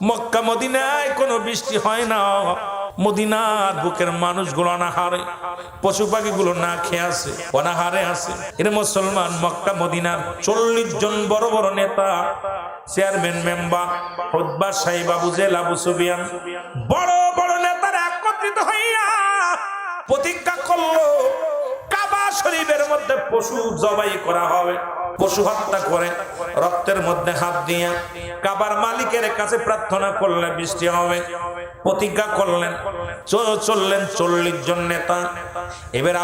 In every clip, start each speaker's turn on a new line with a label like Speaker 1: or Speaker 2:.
Speaker 1: মক্কা মদিনায় কোনো বৃষ্টি হয় না, মদিনার বুকের মানুষগুলো অনাহারে, পশু পাখিগুলো না খেয়ে আছে, অনাহারে আছে। এর মুসলমান মক্কা মদিনার 40 জন বড় বড় নেতা, চেয়ারম্যান, মেম্বার, খুতবা সাহেব, আবু জেহেল, আবু সুফিয়ান, বড় বড় নেতারা একত্রিত হইয়া প্রতিজ্ঞা করলো কাবা শরীফের মধ্যে পশু জবাই করা হবে। পশু হত্যা করে রক্তের মধ্যে হাত দিয়ে কাবার মালিকের কাছে প্রার্থনা করলে বৃষ্টি হবে। প্রতিজ্ঞা করলেন, চললেন 40 জন নেতা। এবার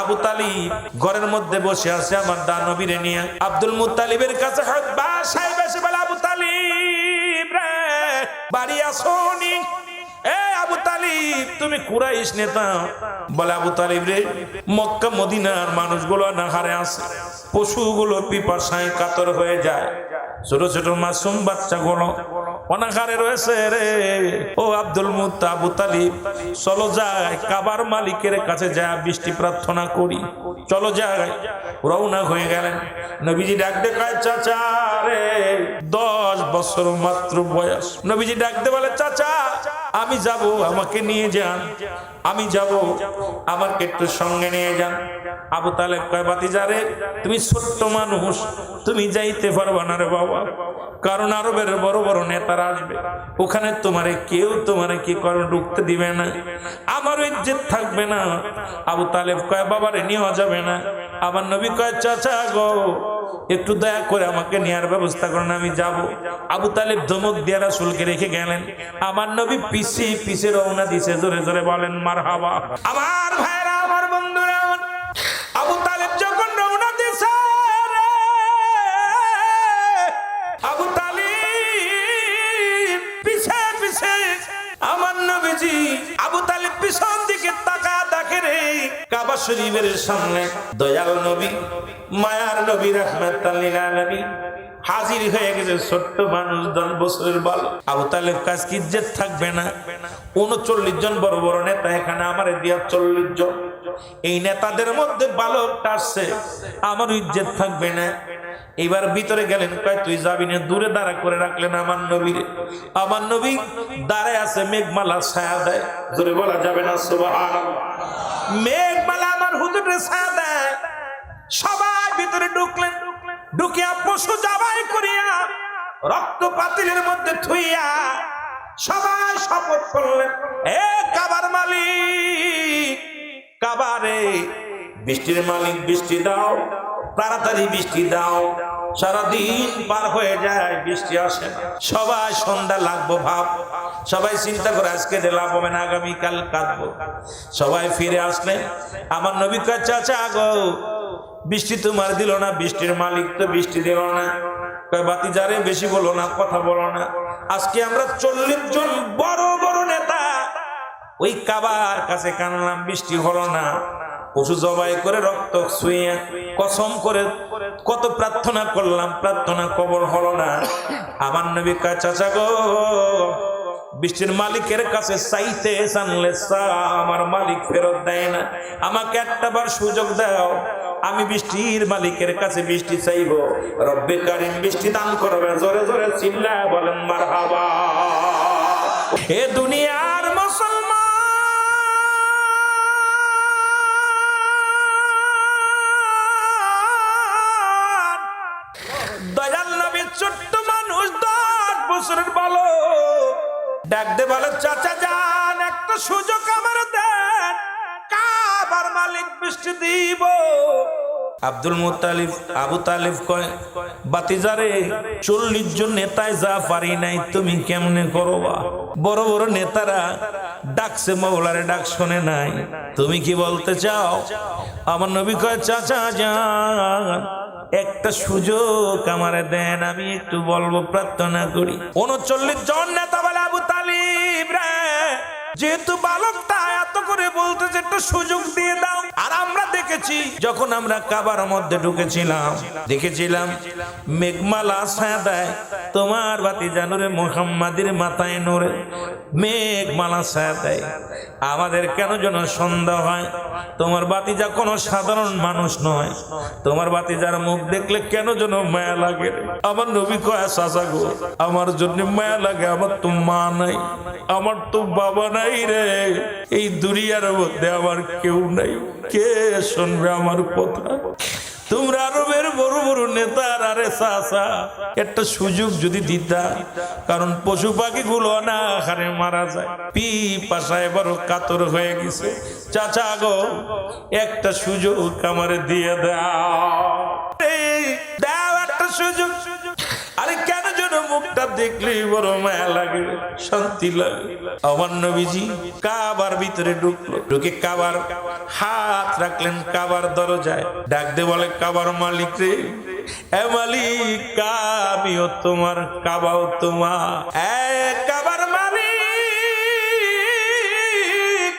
Speaker 1: আবু তালিব ঘরের মধ্যে বসে আছে আমার দানবীরে নিয়ে। আব্দুল মুত্তালিবের কাছে সাহেব এসে বলে, আবু তালিব রে, বাড়ি আসোনি? আবু তালিব, তুমি কুরাইশ নেতা। বলে, আবু তালিব রে, মক্কা মদিনার মানুষগুলো অনাহারে আছে, পশুগুলো পিপাসায় কাতর হয়ে যায়, ছোট ছোট মাসুম বাচ্চাগুলো অনাহারে রয়েছে রে। ও আবু তালিব, চলো যাই কাবার মালিকের কাছে যা বৃষ্টি প্রার্থনা করি, চলো যাই। রওনা হয়ে গেলেন। নবীজি ডাক দে কয়, চাচা রে, 10 বছর মাত্র বয়স। নবীজি ডাক দে বলে, চাচা আমি যাব, আমাকে নিয়ে যান, আমি যাব, আমাকে একটু সঙ্গে নিয়ে যান। আবু তালেব কয়, ভাতিজা রে, তুমি ছোট্ট মানুষ, তুমি যাইতে পারবা না রে বাবা, কারণ আরবের বড় বড় নেতারা আসবে, ওখানে কেউ কি করে ঢুকতে দিবে না, আমার ইজ্জত থাকবে না। আবু তালেব কয়, বাবারে নেওয়া যাবে না। আমার নবী কয়, চাচা গো, একটু দয়া করে আমাকে নেওয়ার ব্যবস্থা করেন, আমি যাব। আবু তালেব ধমক দিয়ে রাসূলকে রেখে গেলেন। আমার নবী পিছে পিছে রওনা দিছে, জোরে জোরে বলেন মারহাবা। আমার ভাইরা, আমার বন্ধুরা, আবু তালেব যখন রওনা দিছে, আবু তালিব পিছে পিছে, আমার নবীজি আবু তালিব পিছন দিকে তাকায় দেখে রে, কাবা শরীফের সামনে দয়াল নবী, মায়ার নবী, রাহমাতাল লিল আলামিন হাজির হয়ে গেছে। ছোট্ট মানুষ, 10 বছরের বালক। আবু তালেব কাজ কি ইজ্জত থাকবে না? 39 জন বড় বড় নেতা, এখানে আমারে দিয়া 40 জন, এই নেতাদের মধ্যে বালকটা আসছে, আমার ইজ্জত থাকবে না। এবার ভিতরে গেলেন, কয় তুই যাবি না, দূরে দাঁড়া করে রাখলেন আমার নবীরে। আমার নবী দাঁড়ায় আছে, মেঘমালা ছায়া দেয়, জোরে বলা যাবে না সুবহানাল্লাহ। মেঘমালা আমার হুজুরে ছায়া দেয়। সবাই ভিতরে ঢুকলেন, ঢুকিয়া পশু জবাই করিয়া রক্ত পাতিলের মধ্যে থুইয়া সবাই শপথ করলেন, এ কাবার মালিক, কাবারে বৃষ্টির মালিক, বৃষ্টি দাও, তাড়াতাড়ি বৃষ্টি দাও। সারাদিন পার হয়ে যায়, বৃষ্টি আসে না। সবাই সন্ধ্যা লাগবো ভাব, সবাই চিন্তা করে আজকে লাভ হবে না, আগামীকাল কাঁদবো। সবাই ফিরে আসলেন। আমার নবী কয়, চাচা গো, বৃষ্টি তোমার দিল না, বৃষ্টির মালিক তো বৃষ্টি দিল না। কয়, ভাতিজারে বেশি বলো না, কথা বলো না। আজকে আমরা 40 জন বড় বড় নেতা ওই কাবার কাছে কানলাম, বৃষ্টি হলো না। পশু জবাই করে রক্ত ছুঁয়ে কসম করে কত প্রার্থনা করলাম, প্রার্থনা কবর হলো না। আমার নবী কয়, চাচা গো, বৃষ্টির মালিকের কাছে চাইতে জানলে আমার মালিক ফেরত দেয় না, আমাকে একটাবার সুযোগ দাও, আমি বৃষ্টির মালিকের কাছে বৃষ্টি চাইবো, রব্বে কারিম বৃষ্টি দান করবে। জোরে জোরে চিল্লায় বলেন মারহাবা। এ দুনিয়ার মুসলমান, দয়াল নবী ছোট্ট মানুষ, 10 বছরের বালক, ডাক দে বলে, চাচা যান, একটা সুযোগ আমার দেন, কাবার মালিক বৃষ্টি দিব। আবু তালিব কয়, বাতিজারে, 40 জন নেতায় যা পারি নাই, তুমি কেমনে করবা? বড় বড় নেতারা ডাকছে, মওলারে ডাক শোনে নাই, তুমি কি বলতে চাও? আমার নবী কয়, চাচা যান, একটা সুযোগ আমারে দেন, আমি একটু বলবো, প্রার্থনা করি। 39 জন নেতা বলে, আবু তালিব রে, যেহেতু বালকটা এত করে বলতেছে, একটা সুযোগ দিয়ে দাও। আর আমরা দেখেছি, যখন আমরা কাবার মধ্যে দেখেছিলাম মেঘমালা ছায়া দেয়, তোমার ভাতিজা নূরে মুহাম্মাদের মাথায় নূরে মেঘ মালা ছায়া দেয়। আমাদের কেন যেন সন্দেহ হয় তোমার ভাতিজা কোনো সাধারণ মানুষ নয়, তোমার ভাতিজার মুখ দেখলে কেন যেন মায়া লাগে। আমার নবী কয় চাচা গো, আমার জন্য মায়া লাগে, আমার তো মা নাই, আমার তো বাবা নাই রে, এই দুনিয়ার মধ্যে আমার কেউ নাই, কে শুনবে আমার কথা। তোমরা আরবের বড় বড় নেতার আরে চাচা একটা সুযোগ যদি দিতা, কারণ পশু পাখি গুলো অনাহারে মারা যায়, পিপাসায় বড় কাতর হয়ে গেছে, চাচা গো একটা সুযোগ আমারে দিয়ে দাও একটা সুযোগ। আরে কেন যেন মুখটা দেখলেই বড় মায়া লাগে, শান্তি লাগে। আমার নবীজি কাবার ভিতরে ঢুকলো, ঢুকে কাবার হাত রাখলেন কাবার দরজায়, ডাক দে বলে কাবার মালিক রে, এ মালিক আমিও তোমার, কাবাও তোমার। কাবার মালিক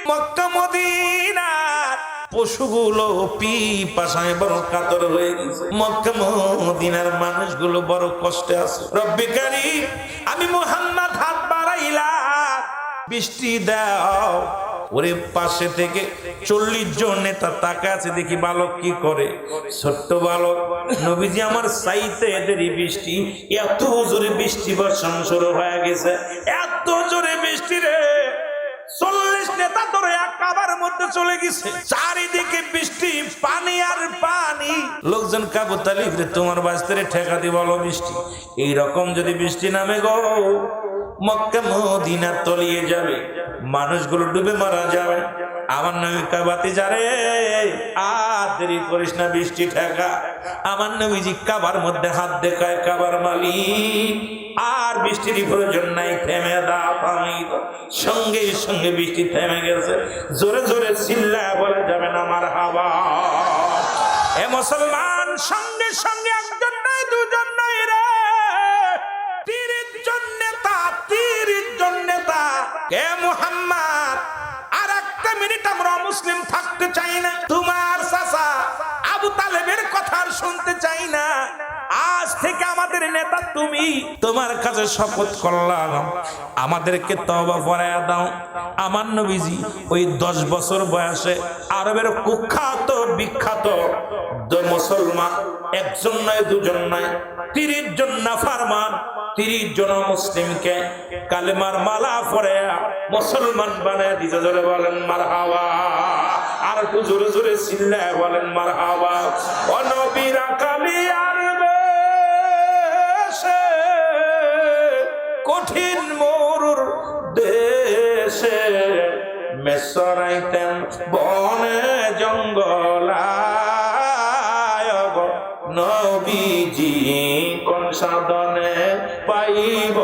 Speaker 1: মক্কা মদিনার পশুগুলো পিপাসায় বড় কাতর হয়ে গেছে, মক্কা মদিনার মানুষগুলো বড় কষ্টে আছে। রব্বে কারীম আমি মুহাম্মদ হাত বাড়াইলাম, বৃষ্টি দাও। ওরে পাশে থেকে 40 জন নেতা তাকা আছে, দেখি বালক কি করে। ছোট্ট বালক, নবীজি আমার চাইতে এদেরই বৃষ্টি, এত জোরে বৃষ্টি বর্ষণ শুরু হয়ে গেছে, এত জোরে বৃষ্টি রে 40 নেতা ধরে কাবার মধ্যে চলে গেছে, চারিদিকে বৃষ্টি, পানি আর পানি। লোকজন কাবু তালিব রে তোমার বাস্তারে ঠেকা দি বলো বৃষ্টি, এইরকম যদি বৃষ্টি নামে গো মক্কা মদিনা তলিয়ে যাবে, মানুষগুলো ডুবে মারা যাবে। আমার নবী কাবাতে যারে আর দেরি করিস না, বৃষ্টি ঠেকা। আমার নবীজি কাবার মধ্যে হাত দেখায়, কাবার মালিক আর বৃষ্টির প্রয়োজন নাই, থেমে দাও। সঙ্গে সঙ্গে বৃষ্টি থেমে গেছে। জোরে জোরে চিল্লায় বলা যাবে না মারহাবা। এ মুসলমান, সঙ্গে সঙ্গে একজন নাই দুজন নাই রে, 30 জন নেতা, 30 জন নেতা। এ মুহাম্মদ আর একটা মিনিট আমরা মুসলিম থাকতে চাই না, তোমার চাচা আবু তালেবের কথা শুনতে চাই না। আজ থেকে আমাদের নেতা তুমি, তোমার কাছে শপথ করলাম আমাদেরকে তওবা করায়া দাও। আমার নবীজি ওই 10 বছর বয়সে আরবের কুখ্যাত বিখ্যাত মুসলমান, একজন নয় দুজন নয়, 30 জন নাফরমান, 30 জন মুসলিমকে কালেমার মালা পরে মুসলমান বানায় দিতে। জোরে বলেন মারহাবা, আর একটু জোরে জোরে চিল্লায় বলেন মারহাবা। ও নবীর কালিয়ার বেশে কঠিন মরুর দেশে মেসরাইতেন বনে জঙ্গলায়, নবীজি কোন সাধনে পাইব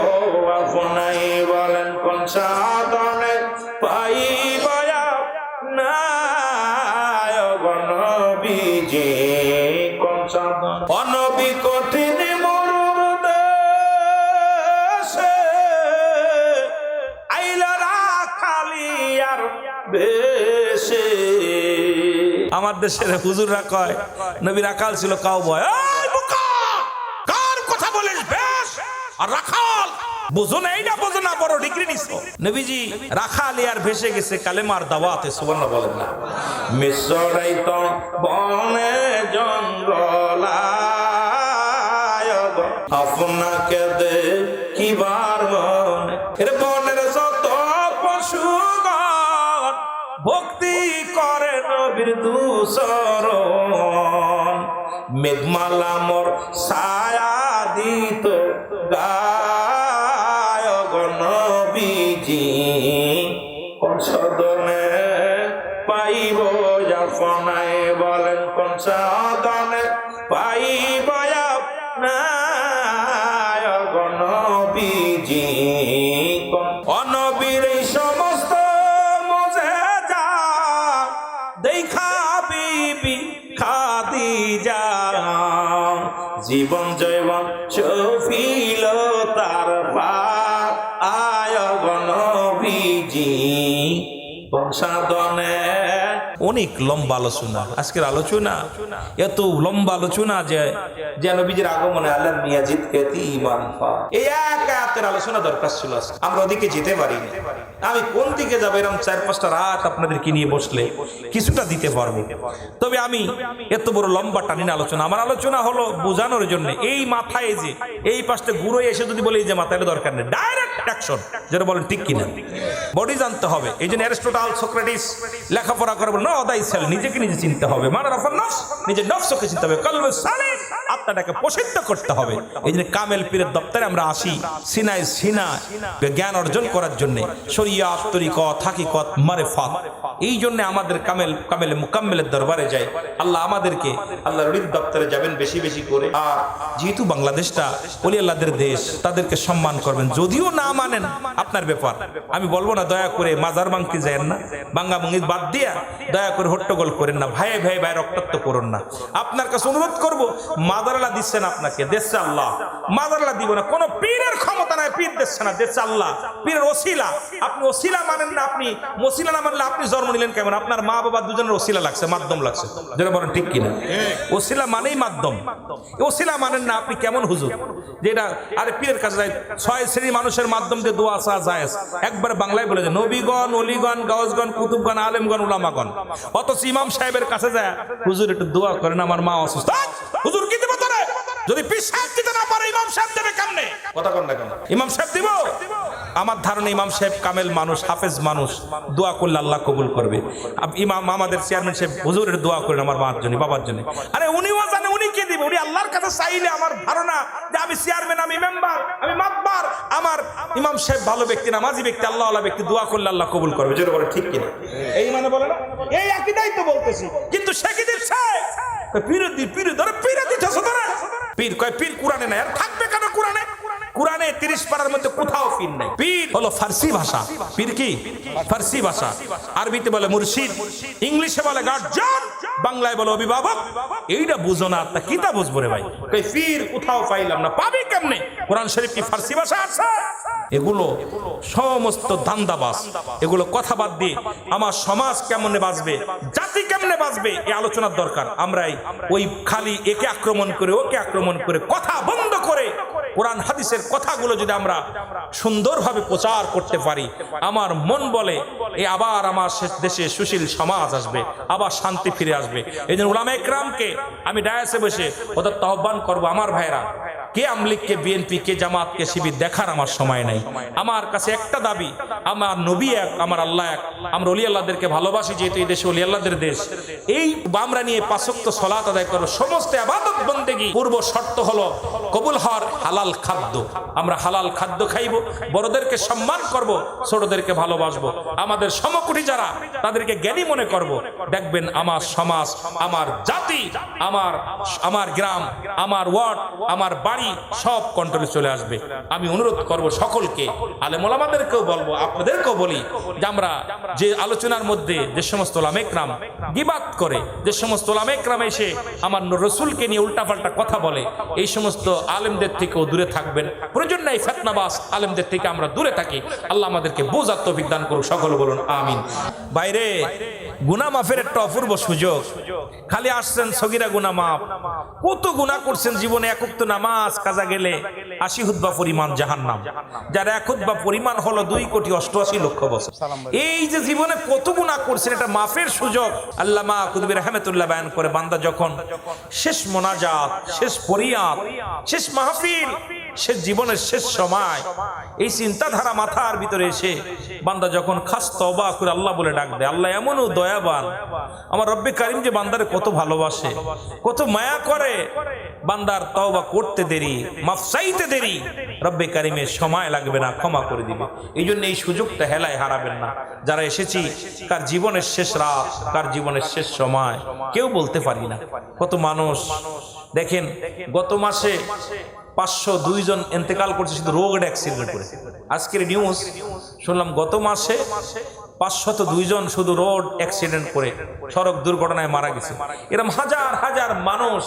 Speaker 1: আপনাই, বলেন কোন সাধনে পাইব আপনাই, নবীজি কোন সাধন। অনবী কঠিন মরুর দেশে আইলা রাখালিয়ার বেশে। আমার দেশের হুজুররা কয় নবী রাখাল ছিল, কাউ বয় কার কথা বলিস বেশ আর রাখাল বুঝো না, এইটা বুঝো না, বড় ডিগ্রি নিছো। নবীজি রাখাল আর ভেসে গেছে কালেমার দাওয়াতে, সুবহানাল্লাহ বলেন না। মিসরাইত বনে জঙ্গলায় আপনাকে দেখিবার মনে, এর বনের যত পশুগণ ভক্তি করে নবীর দুসরণ, মেঘমালা মোর ছায়া দিত গায়, নবীজি কোন সাধনে পাইব আপনাই, বলেন কোন সাধনে পাইব আপনাই, নবীজি অনবীর এই সমস্ত মুজিজা দেখা বিবি খাদিজা, জীবন জৈবন সফিল তার পার আয় নবীজি বংশাদনে। অনেক লম্বা আলোচনা আজকের আলোচনা, এত লম্বা আলোচনা যে নবীজির আগমনে আল্লাহ নিয়াজিদ কেতি ইমান পা, এই এক আয়াতের আলোচনা দরকার ছিল, আমরা ওদিকে যেতে পারিনি। আমি কোন দিকে যাবো, এরকম 4-5টা রাত আপনাদেরকে নিয়ে বসলে কিছুটা দিতে পারবো। তবে আমি এত বড় লম্বা টানিন আলোচনা, আমার আলোচনা হলো বোঝানোর জন্য। এই মাথায় যে এই পাশে ঘুরে এসে যদি বলি যে মাথায় দরকার নেই, ডাইরেক্ট অ্যাকশন, যেটা বলেন ঠিক কিনা, বডি জানতে হবে। এই জন্য অ্যারিস্টটল, সোক্রেটিস লেখাপড়া করে বলে নো দাই সেল, নিজেকে নিজে চিনতে হবে, মানার অফ নফস, নিজের নফসকে চিনতে হবে, কলবে সালিম, আত্মাটাকে প্রসিদ্ধ করতে হবে। এই জন্য কামেল পীরের দপ্তরে আমরা আসি সিনায় সিনা জ্ঞান অর্জন করার জন্য, শরিয়াত, তরিকত, হাকিকত, মারিফাত। এই জন্য আমাদের কামেল মুকাম্মেলের দরবারে যায়। আল্লাহ আমাদেরকে আল্লাহর ওলির দপ্তরে যাবেন বেশি বেশি করে। আর যেহেতু বাংলাদেশটা ওলি আল্লাহদের দেশ, তাদেরকে সম্মান করবেন। যদিও না মানেন আপনার ব্যাপার, আমি বলবো না দয়া করে মাজার ভাঙতে যায়েন না, বাঙ্গা ভঙ্গি বাদ দিয়া দয়া করে হট্টগোল করেন না, ভাই ভাই ভাই রক্তাক্ত করুন না। আপনার কাছে অনুরোধ করবো, মাদারালা দিচ্ছেন আপনাকে, দেশে আল্লাহ, মাদারালা দিব না, কোন পীরের ক্ষমতা নাই, পীর দিচ্ছে না, দেশে আল্লাহ, পীরের ওসিলা। আপনি ওসিলা মানেন না, আপনি ওসিলা না মানলে আপনি জন্ম নিলেন কেমন? আপনার মা বাবা দুজনের ওসিলা লাগছে, মাধ্যম লাগছে, যেটা বলেন ঠিক কিনা? ওসিলা মানেই মাধ্যম, ওসিলা মানেন না আপনি কেমন হুজুর? যেটা আরে পীরের কাছে যায় 6 শ্রেণীর মানুষের মাধ্যম দিয়ে দোয়া আসা যায়, একবার বাংলায় বলে যে নবীগণ, অলিগণ, গাউসগণ, কুতুবগণ, আলেমগণ, উলামাগণ। অথচ ইমাম সাহেবের কাছে যায়, হুজুর একটু দোয়া করেন, আমার মা অসুস্থ। হুজুর কি দেব তোরে? যদি পীর সাহেব দিতে না পারে, ইমাম সাহেব দেবে কেমনে? কথা কন না কেন? ইমাম সাহেব দিব? আমার ধারণা ইমাম সাহেব কামেল মানুষ, হাফেজ মানুষ, দোয়া করলে আল্লাহ কবুল করবে। ইমাম আমাদের চেয়ারম্যান সাহেব, হুজুরের দোয়া করেন আমার মার জন্য, বাবার জন্য। আরে উনিও জানে, উনি কে দিবে? উনি আল্লাহর কাছে চাইলে আমার ধারণা যে আমি চেয়ারম্যান, আমি মেম্বার, আমি মাতবার, আমার ইমাম সাহেব ভালো ব্যক্তি, নামাজি ব্যক্তি, আল্লাহ ওয়ালা ব্যক্তি, দোয়া করলে আল্লাহ কবুল করবে। যেটা বলে ঠিক কিনা? এই মানে বলে না, এই আকীদাই তো বলতেছি। কিন্তু সে কি দিচ্ছে? পীর ধরে পীর দিতেছ তোরা। পীর কয় পীর কোরআনে নাই, আর থাকবে কেন কোরআনে? কোরআনে 30 পারার মধ্যে কোথাও পীর নাই। পীর হলো ফার্সি ভাষা। পীর কি? ফার্সি ভাষা। আরবিতে বলে মুর্শিদ, ইংলিশে বলে গার্জিয়ান, বাংলায় বলে অভিভাবক। এইটা বুঝো না, তা কিতা বুঝবো রে ভাই? কই পীর কোথাও পাইলাম না, পাবি কেমনে? কোরআন শরীফ কি ফার্সি ভাষা আছে? এগুলো সমস্ত ধান্দাবাজ। এগুলো কথা বাদ দিয়ে আমার সমাজ কেমনে বাঁচবে, জাতি কেমনে বাঁচবে, এই আলোচনার দরকার। আমরাই ওই খালি একে আক্রমণ করে ওকে আক্রমণ করে কথা বন্ধ করে কোরআন হাদিসের কথাগুলো যদি আমরা সুন্দরভাবে প্রচার করতে পারি, আমার মন বলে এই আবার আমার দেশে সুশীল সমাজ আসবে, আবার শান্তি ফিরে আসবে। এই জন্য উলামায়ে কেরামকে আমি ডায়াসে বসে ওদের আহ্বান করবো, আমার ভাইরা, কে আমলিগকে, বিএনপি, কে জামাত, কে শিবির দেখার আমার সময় নাই। আমার কাছে একটা দাবি, আমার নবী এক, আমার আল্লাহ এক, আমরা ওলি আল্লাহদেরকে ভালোবাসি, যেহেতু এই দেশে ওলি আল্লাহদের দেশ। এই আমরা নিয়ে 5 ওয়াক্ত সালাত আদায় করব, সমস্ত ইবাদত বন্দেগী পূর্ব শর্ত হলো কবুল হওয়ার হালাল খাদ্য। আমরা হালাল খাদ্য খাইব, বড়দেরকে সম্মান করব, ছোটদেরকে ভালোবাসবো, আমাদের সমকুটি যারা তাদেরকে জ্ঞানী মনে করব। দেখবেন আমার সমাজ, আমার জাতি, আমার গ্রাম, আমার ওয়ার্ড, আমার বাড়ি সব কন্ট্রোলে চলে আসবে। আমি অনুরোধ করব সকলকে, আলেম ওলামাদেরকেও বলবো, আপনাদেরকেও বলি যে আমরা যে আলোচনার মধ্যে যে সমস্ত ওলামা ইকরাম গীবাত করে, যে সমস্ত ওলামা ইকরাম এসে আমার রাসূলকে নিয়ে উল্টাপাল্টা কথা বলে, এই সমস্ত আলেমদের থেকেও দূরে থাকবেন। প্রয়োজন নাই ফিতনাবাজ আলেমদের থেকে আমরা দূরে থাকি। আল্লাহ আমাদেরকে বোঝার তৌফিক দান করুন, সকল বলুন আমিন। বাইরে গুনাহ মাফের একটা অপূর্ব সুযোগ। খালি আসছেন সগীরা গুনাহ মাফ, কত গুনাহ করছেন জীবনে। 1 ওয়াক্ত নামাজ কাজা গেলে 80 হুতবা পরিমাণ জাহান্নাম, যার 1 হুতবা পরিমাণ হলো 2,88,00,000 বছর। এই যে জীবনে কত গুনাহ করছেন, এটা মাফের সুযোগ। আল্লামা কুতুবী রাহমাতুল্লাহ বয়ান করে, বান্দা যখন শেষ মোনাজাত, শেষ ফরিয়াদ, শেষ মাহফিল, শেষ জীবনের শেষ সময়, এই চিন্তাধারা মাথার ভিতরে এসে বান্দা যখন খাস তওবা করে আল্লাহ বলে ডাক দেয়, আল্লাহ এমনও দয়াবান, আমার রব্বে কারিম যে বান্দারে কত ভালোবাসে, কত মায়া করে। বান্দার তওবা করতে দেরি, মাফ চাইতে দেরি, রব্বে কারিমের সময় লাগবে না, ক্ষমা করে দিবে। এই জন্য এই সুযোগটা হেলায় হারাবেন না। যারা এসেছি, কার জীবনের শেষ রাত, কার জীবনের শেষ সময় কেউ বলতে পারি না। কত মানুষ দেখেন, গত মাসে 502 জন ইন্তেকাল করছে শুধু রোড অ্যাক্সিডেন্ট করে। আজকের নিউজ শুনলাম, গত মাসে 502 জন শুধু রোড অ্যাক্সিডেন্ট করে, সড়ক দুর্ঘটনায় মারা গেছে। এরকম হাজার হাজার মানুষ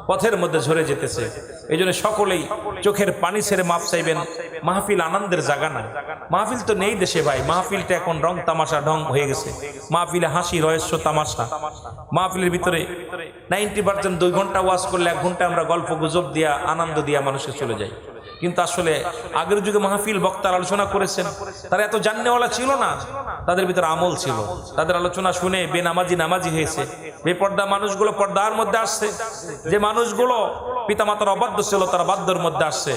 Speaker 1: পথের মধ্যে ঝরে যেতেছে। এই জন্য সকলেই চোখের পানি ছেড়ে মাফ চাইবেন। মাহফিল আনন্দের জায়গা না, মাহফিল তো নেই দেশে ভাই। মাহফিলটা এখন রং তামাশা ঢং হয়ে গেছে। মাহফিলে হাসি, রহস্য, তামাশা। মাহফিলের ভিতরে 90% 2 ঘন্টা ওয়াজ করলে 1 ঘন্টা আমরা গল্প গুজব দিয়া, আনন্দ দিয়া মানুষকে চলে যাই। কিন্তু আসলে আগের যুগে মাহফিল বক্তার আলোচনা করেছেন, তারা এত জাননেওয়ালা ছিল না, তাদের ভিতরে আমল ছিল। তাদের আলোচনা শুনে বেনামাজি নামাজি হয়েছে, বেপর্দা মানুষগুলো পর্দার মধ্যে আসছে, যে মানুষগুলো পিতামাতার অবাধ্য ছিল তারা বাধ্যর মধ্যে আসছে,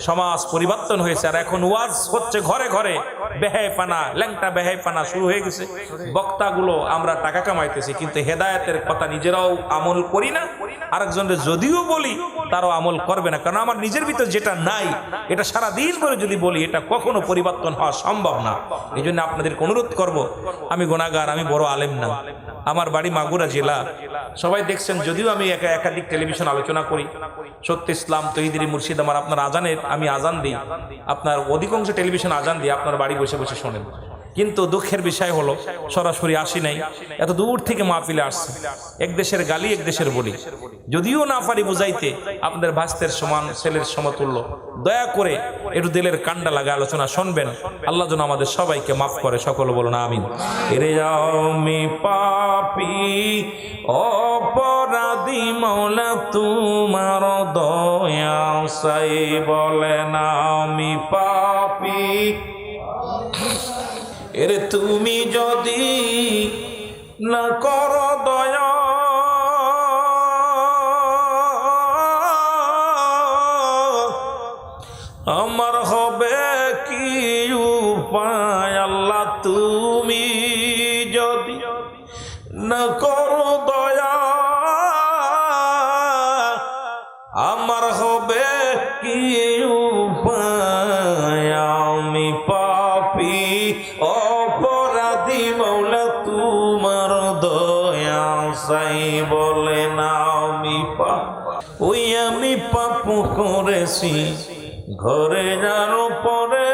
Speaker 1: সমাজ পরিবর্তন হয়েছে। আর এখন ওয়াজ হচ্ছে ঘরে ঘরে, বেহাইপানা ল্যাংটা বেহাইপানা শুরু হয়ে গেছে। বক্তাগুলো আমরা টাকা কামাইতেছি, কিন্তু হেদায়েতের কথা নিজেরাও আমল করি না, আরেকজনের যদিও বলি তারাও আমল করবে না। কারণ আমার নিজের ভিতর যেটা নাই এটা সারাদিন করে যদি বলি এটা কখনো পরিবর্তন হওয়া সম্ভব না। এই জন্য আপনাদেরকে অনুরোধ করব, আমি গুনাহগার, আমি বড় আলেম না, আমার বাড়ি মাগুরা জেলা, সবাই দেখছেন। যদিও আমি একাধিক টেলিভিশন আলোচনা করি, সত্য ইসলাম, তহিদিরি, মুর্শিদ, আমার আপনার আজানের আমি আজান দিই, আপনার অধিকাংশ টেলিভিশন আজান দিই, আপনার বাড়ি বসে বসে শোনেন। কিন্তু দুঃখের বিষয় হলো সরাসরি আসি নাই, এত দূর থেকে মাহফিলে আসছে। এক দেশের গালি এক দেশের বলি, যদিও না পারি বুঝাইতে, আপনাদের ভাস্তের সমান, ছেলের সমতুল্য, দয়া করে একটু দিলের কান্ডা লাগা আলোচনা শুনবেন। আল্লাহ যেন আমাদের সবাইকে মাফ করে, সকল বলুন আমিন। এরে আমি পাপী অপরাধী, মওলা তোমার দয়া চাই, বলেন আমি পাপী। এরে তুমি যদি না করো দয়া, আমার হবে কি উপায়? আল্লাহ তুমি যদি না করো দয়া, আমার হবে কি উপায়? আমি পাপী অপরাধী, মওলা তোমার দয়া চাই, বলে না আমি ওই আমি পাপ করেছি ঘরে যার পরে,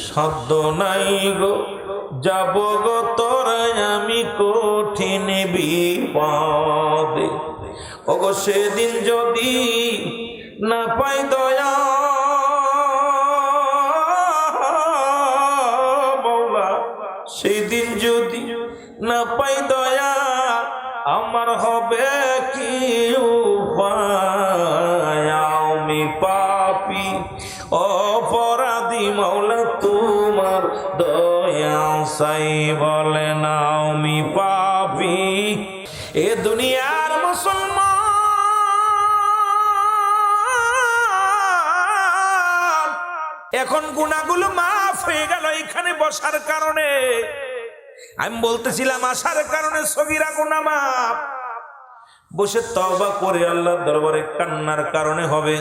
Speaker 1: সাধ্য নাই গো যাব গো তোরাই আমি কঠিন বিপদে। ওগো সেদিন যদি না পাই দয়া মওলা, সেদিন যদি না পাই দয়া, আমার হবে কি উপায়? আমি পাপী অপরাধী, মওলা তোমার দয়া চাই, বলে না আমি পাপী। এ দুনিয়ার মুসলমান এখন গুনাহগুলো মাফ হয়ে গেল এখানে বসার কারণে। আমি বলতেছিলাম আসার কারণে সগীরা গুনাহ মাফ, বসে তওবা করে আল্লাহর দরবারে কান্নার কারণে হবে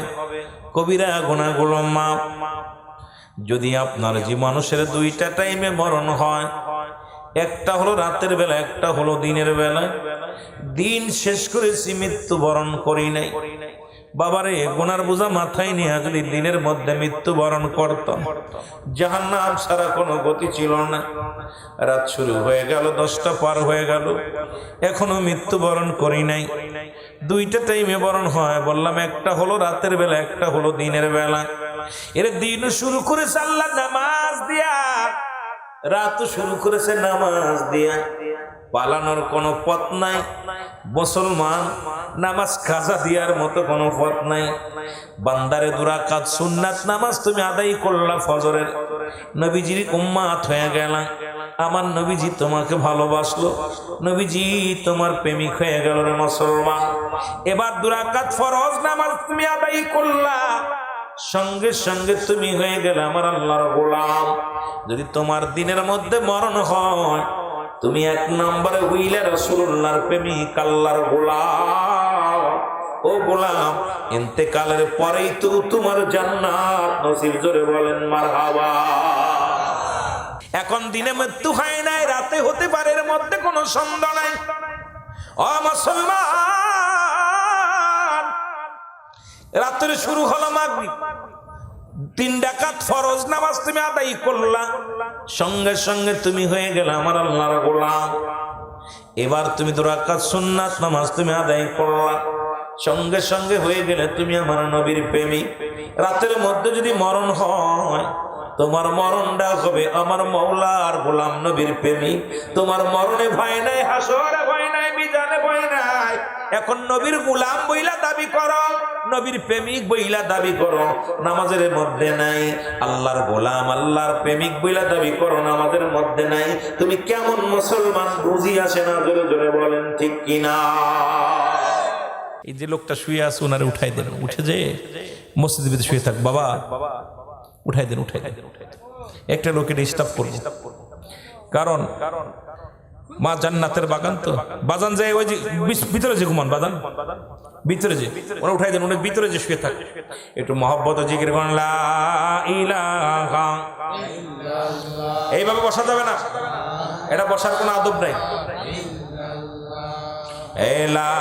Speaker 1: কবিরা গুনাহগুলো মাফ। যদি আপনার যে মানুষের দুইটা টাইমে মরণ হয়, একটা হলো রাতের বেলা, একটা হলো দিনের বেলা, দিন শেষ করেছি মৃত্যুবরণ করি নাই, বাবারে গুনার বোঝা মাথায় নিয়ে যদি দিনের মধ্যে মৃত্যুবরণ করতাম, জাহান্নাম ছাড়া কোনো গতি ছিল না। রাত শুরু হয়ে গেল, 10টা পার হয়ে গেল, এখনো মৃত্যুবরণ করি নাই। দুইটা টাইমে বরণ হয়, বললাম একটা হলো রাতের বেলা, একটা হলো দিনের বেলা। এর দিন শুরু করেছে আল্লাহ নামাজ দিয়া, রাত শুরু করেছে নামাজ দিয়া। পালানোর কোনো পথ নাই মুসলমান, নামাজ কাজা দিয়ার মতো কোনো পথ নাই। বান্দারে 2 রাকাত সুন্নাত নামাজ তুমি আদায় করলা ফজরের, নবীজির উম্মাত হয়ে গেলা, আমার নবীজি তোমাকে ভালোবাসলো, নবীজি তোমার প্রেমিক হয়ে গেল রে মুসলমান। এবার 2 রাকাত ফরজ নামাজ তুমি আদায় করলা, সঙ্গে সঙ্গে তুমি হয়ে গেলে আমার আল্লাহর গোলাম। যদি তোমার দিনের মধ্যে মরণ হয়, তুমি 1 নম্বরে হইলে রাসূলুল্লাহর প্রেমিক, আল্লাহর গোলাম। ও গোলাম, ইন্তেকালের পরেই তো তোমার জান্নাত নসিব, জোরে বলেন মারহাবা। এখন দিনে মৃত্যু হয় নাই, রাতে হতে পারে, এর মধ্যে কোনো সন্দেহ নাই। ও মুসলমান, রাত্রে শুরু হলো মাগরিব, 3 রাকাত ফরজ নামাজ তুমি আদায় করলা, সঙ্গে সঙ্গে তুমি হয়ে গেলে আমার আল্লাহর গোলাম। এবার তুমি 2 রাকাত সুন্নাত নামাজ তুমি আদায় করলা, সঙ্গে সঙ্গে হয়ে গেলে তুমি আমার নবীর প্রেমিক। রাতের মধ্যে যদি মরণ হয়, তোমার মরণটা হবে আমার মওলার গোলাম নবীর প্রেমিক। তোমার মরণে ভয় নাই, হাসরে ভয় নাই, নবী জানে ভয় নাই। এখন নবীর গোলাম বইলা দাবি করো, নবীর প্রেমিক বইলা দাবি করো, নামাজের মধ্যে নাই। আল্লাহর গোলাম আল্লাহর প্রেমিক বইলা দাবি করো, নামাজের মধ্যে নাই। তুমি কেমন মুসলমান বুঝি আসে না? জোরে জোরে বলেন ঠিক কিনা। এই যে লোকটা শুয়ে আছে ওনারে উঠাই দেন, উঠে যে মসজিদের ভিতরে শুয়ে থাক, বাবা উঠাই দেন, উঠাই দেন। একটা লোকের ডিস্টার্ব করবো, কারণ মা জান্নাতের বাগান তো বাজান যায় ওই যে ভিতরে যে ঘুমান বাজান ভিতরে যে ওরা উঠাই দেন, অনেক ভিতরে যে শুয়ে থাকে। একটু মহব্বত জিকির করেন লা ইলাহা ইল্লাল্লাহ। এইভাবে বসা যাবে না, এটা বসার কোনো আদব নাই। লা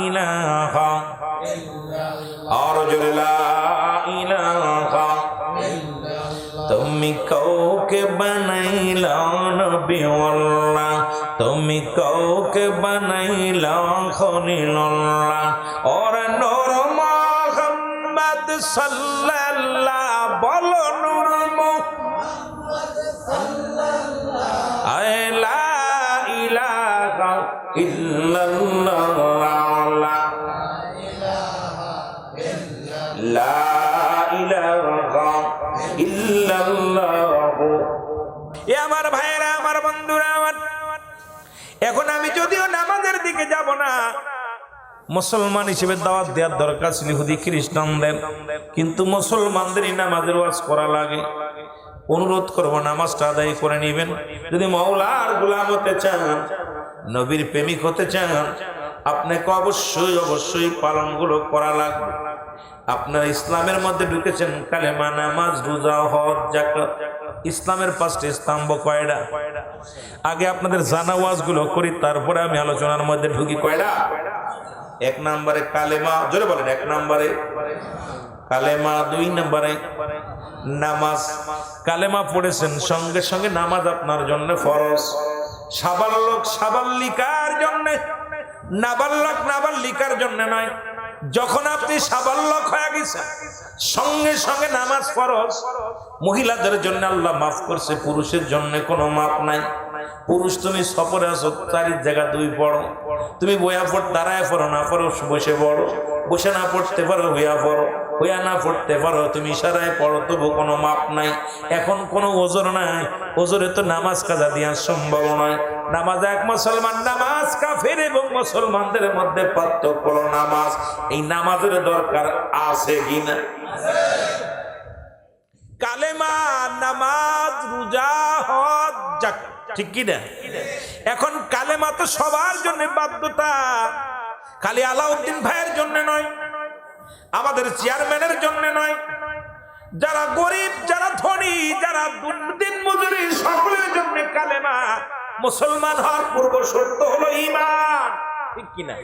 Speaker 1: ইলাহা ইল্লাল্লাহ, আর জোরে লা ইলাহা ইল্লাল্লাহ। তুমি কাউকে বানাইলা নবীওয়াল্লাহ, তুমি কাউকে বানাইলা খলিলুল্লাহ, আর নূর মুহাম্মদ সাল্লাল্লাহ, বলো নূর মুহাম্মদ সাল্লাল্লাহ। লা ইলাহা ইল্লাল্লাহ, লা ইলাহা ইল্লাল্লাহ। এ আমার ভাইরা, আমার বন্ধুরা, আমার এখন আমি যদিও নামাজের দিকে যাব না, মুসলমান হিসেবে দাওয়াত দেওয়ার দরকার ছিল ইহুদি খ্রিস্টানদের, কিন্তু মুসলমানদেরই নামাজের ওয়াজ করা লাগে। অনুরোধ করব নামাজটা আদায় করে নেবেন। যদি মাওলার গোলাম হতে চান, নবীর প্রেমিক হতে চান, আপনাকে অবশ্যই অবশ্যই পালনগুলো করা লাগবে। আপনারা ইসলামের মধ্যে ঢুকেছেন, কালেমা, নামাজ, রোজা, হজ, যাকাত। ইসলামের 5টি স্তম্ভ কয়টা? আগে আপনাদের জানা ওয়াজগুলো করি, তারপরে আমি আলোচনার মধ্যে ঢুকি। কয়টা? 1 নম্বরে কালেমা, জোরে বলেন। 1 নম্বরে কালেমা, 2 নম্বরে নামাজ। কালেমা পড়েছেন, সঙ্গে সঙ্গে নামাজ আপনার জন্য ফরজ। সাবালক সাবাল্লিকার জন্য, নাবালক নাবাল্লিকার জন্য নয়। যখন আপনি সাবালক হয়ে গেছেন, সঙ্গে সঙ্গে নামাজ ফরজ। মহিলাদের জন্য আল্লাহ মাফ করছে, পুরুষের জন্য কোনো মাফ নাই। পুরুষ তুমি সফরে আছো, 4 জায়গা 2 পড়ো। তুমি বইয়া পড়, দাঁড়ায় পড়ো, না পড়ো বসে পড়ো, বসে না পড়তে পারো হইয়া পড়ো, হইয়া না পড়তে পারো তুমি ইশারায় পড়ো, তবু কোনো মাপ নাই। এখন কোনো ওজর নাই, ওজরে তো নামাজ কাজা দেওয়া সম্ভব নয়। নামাজ এক মুসলমান নামাজ, কাফের এবং মুসলমানদের মধ্যে পার্থক্য হলো নামাজ। এই নামাজের দরকার আছে কিনা? কালেমা, নামাজ, রোজা, হজ, যাকাত, ঠিক কিনা? এখন কালেমা তো সবার জন্য বাধ্যতা, খালি আলাউদ্দিন ভাইয়ের জন্য নয়, আমাদের চেয়ারম্যানের জন্য নয়, যারা গরিব, যারা ধনী, যারা দিন মজুরি, সকলের জন্য কালেমা। মুসলমান হওয়ার পূর্ব শর্ত হলো ঈমান, ঠিক কিনা?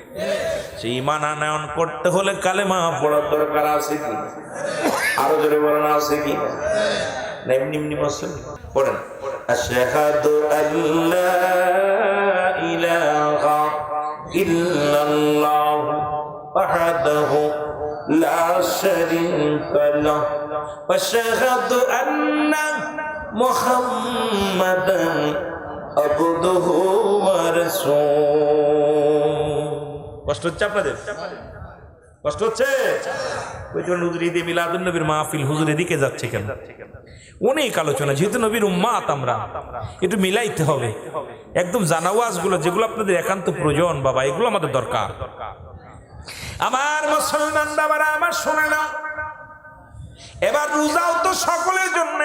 Speaker 1: সেই ঈমান আনয়ন করতে হলে কালেমা পড়ার দরকার আছে কি? আরো জোরে বলেন, আছে কি? এমনি এমনি মুসলমান পড়েন, আশহাদু আল্লা ইলাহা ইল্লাল্লাহ ওয়াহদাহু লা শারীকা লাহু ওয়া আশহাদু আন্না মুহাম্মাদান আবদুহু ওয়া রাসূলুহু। কষ্ট হচ্ছে আপনাদের? কষ্ট হচ্ছে? হুজুরি দিয়ে মিলাদুন নবীর মাহফিল, হুজুর এদিকে যাচ্ছে কেন? অনেক আলোচনা, যেহেতু নবীর উম্মাত আমরা, একটু মিলাইতে হবে। একদম জানাওয়াজগুলো যেগুলো আপনাদের একান্ত প্রয়োজন, বাবা এগুলো আমাদের দরকার। আমার মুসলমান বাবারা, আমার শোনে না, এবার রোজাও তো সকলের জন্য,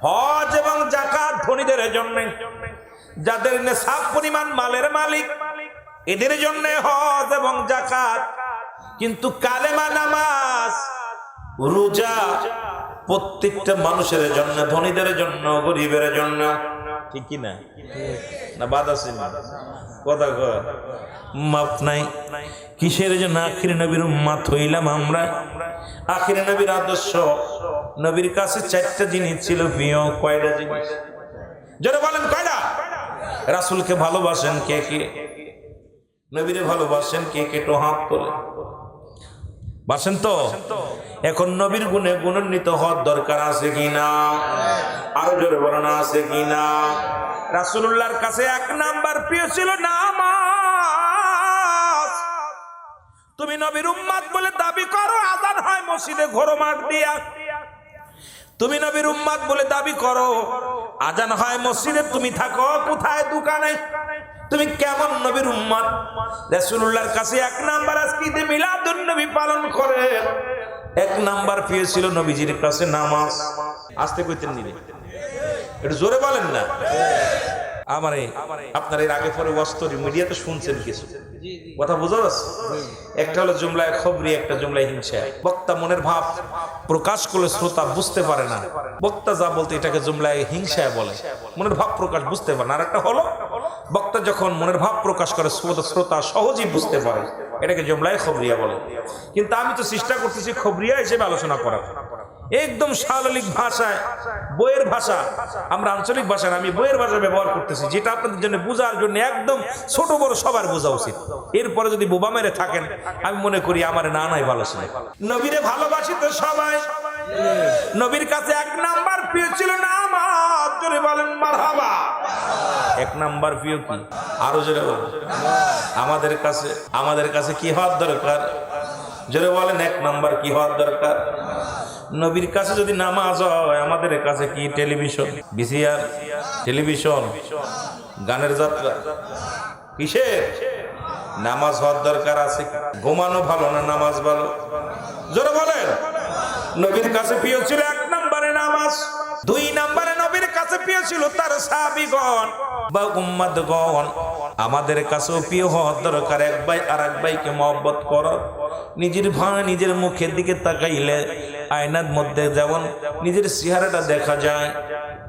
Speaker 1: হজ এবং যাকাত ধনীদের জন্য, যাদের নেশাব পরিমাণ মালের মালিক এদের জন্য হজ এবং যাকাত। কিন্তু কালেমা, নামাজ, রোজা প্রত্যেকটা মানুষের জন্য, ধনীদের জন্য, গরিবের জন্য, ঠিক কি না? না বাদ আছে? কথা মাপ নাই। কিসের জন্য? আখির নবীর উম্মত হইলাম আমরা। আখির নবীর আদর্শ, নবীর কাছে 4টা জিনিস ছিল প্রিয়। কয়টা জিনিস? যারা বলেন কয়টা? রাসূলকে ভালোবাসেন কে কে? নবীরে ভালোবাসেন কে কে? তো হাত তোলে। বাসেন তো? এখন নবীর গুণে গুণান্বিত হওয়ার দরকার আছে কিনা? আরো জোরে বলেন, আছে কিনা? রাসূলুল্লাহর কাছে 1 নাম্বার প্রিয় ছিল নামাজ। তুমি নবীর উম্মত বলে দাবি করো, আযান হয় মসজিদে ঘোরমাট দিয়া। তুমি নবীর উম্মত বলে দাবি করো, আযান হয় মসজিদে, তুমি থাকো কোথায়? দোকানে। তুমি কেমন নবীর উম্মত? রাসূলুল্লাহর কাছে এক নাম্বার আজকে ঈদে মিলাদুন নবী পালন করে, এক নাম্বার পেয়েছিল নবীজির কাছে নামাজ। আসতে কইতেন নিবে, একটু জোরে বলেন না। আমারে আপনার এর আগে পরে ওয়াস্তরি মিডিয়াতে শুনছেন কিছু কথা বোঝা যাচ্ছে। একটা হলো জুমলায় খবরি, একটা জুমলায় হিংসা। বক্তা মনের ভাব প্রকাশ করলে শ্রোতা বুঝতে পারে না, বক্তা যা বলতে এটাকে জুমলায় হিংসা বলে, মনের ভাব প্রকাশ বুঝতে পারে না। আর একটা হলো বক্তা যখন মনের ভাব প্রকাশ করে শ্রোতা সহজেই বুঝতে পারে, এটাকে জুমলায় খবরিয়া বলে। কিন্তু আমি তো চেষ্টা করতেছি খবরিয়া হিসেবে আলোচনা করার, একদম শালীন ভাষায়, বইয়ের ভাষা। আমরা আঞ্চলিক ভাষা না, আমি বইয়ের ভাষা ব্যবহার করতেছি, যেটা আপনাদের জন্য বোঝার জন্য একদম ছোট বড় সবার বোঝা উচিত। এরপরে যদি বোবা মেরে থাকেন, আমি মনে করি আমার না নাই ভালো ছিল। নবীরে ভালোবাসি তো সবাই, নবীর কাছে এক নাম্বার প্রিয় ছিল নামাজ। জোরে বলেন মারহাবা। এক নাম্বার প্রিয় কি? আরো জোরে বলেন। আমাদের কাছে কি হওয়ার দরকার? জোরে বলেন, এক নাম্বার কি হওয়ার দরকার? নবীর কাছে যদি নামাজ হয়, আমাদের কাছে কি? টেলিভিশন, ভিসিআর, টেলিভিশন, গানের যাত্রা, কিসের? নামাজ হওয়ার দরকার আছে। ঘুমানো ভালো না নামাজ ভালো? জোরে বলেন। নবীর কাছে প্রিয় ছিল এক নম্বরে নামাজ, দুই নম্বরে নবীর কাছে প্রিয় ছিল তার সাহাবীগণ বা উম্মতগণ। আমাদের কাছেও প্রিয় হওয়ার দরকার, এক ভাই আর এক ভাইকে মহব্বত করো। নিজের ভাই নিজের মুখের দিকে তাকাইলে আয়নার মধ্যে যেমন নিজের চেহারাটা দেখা যায়,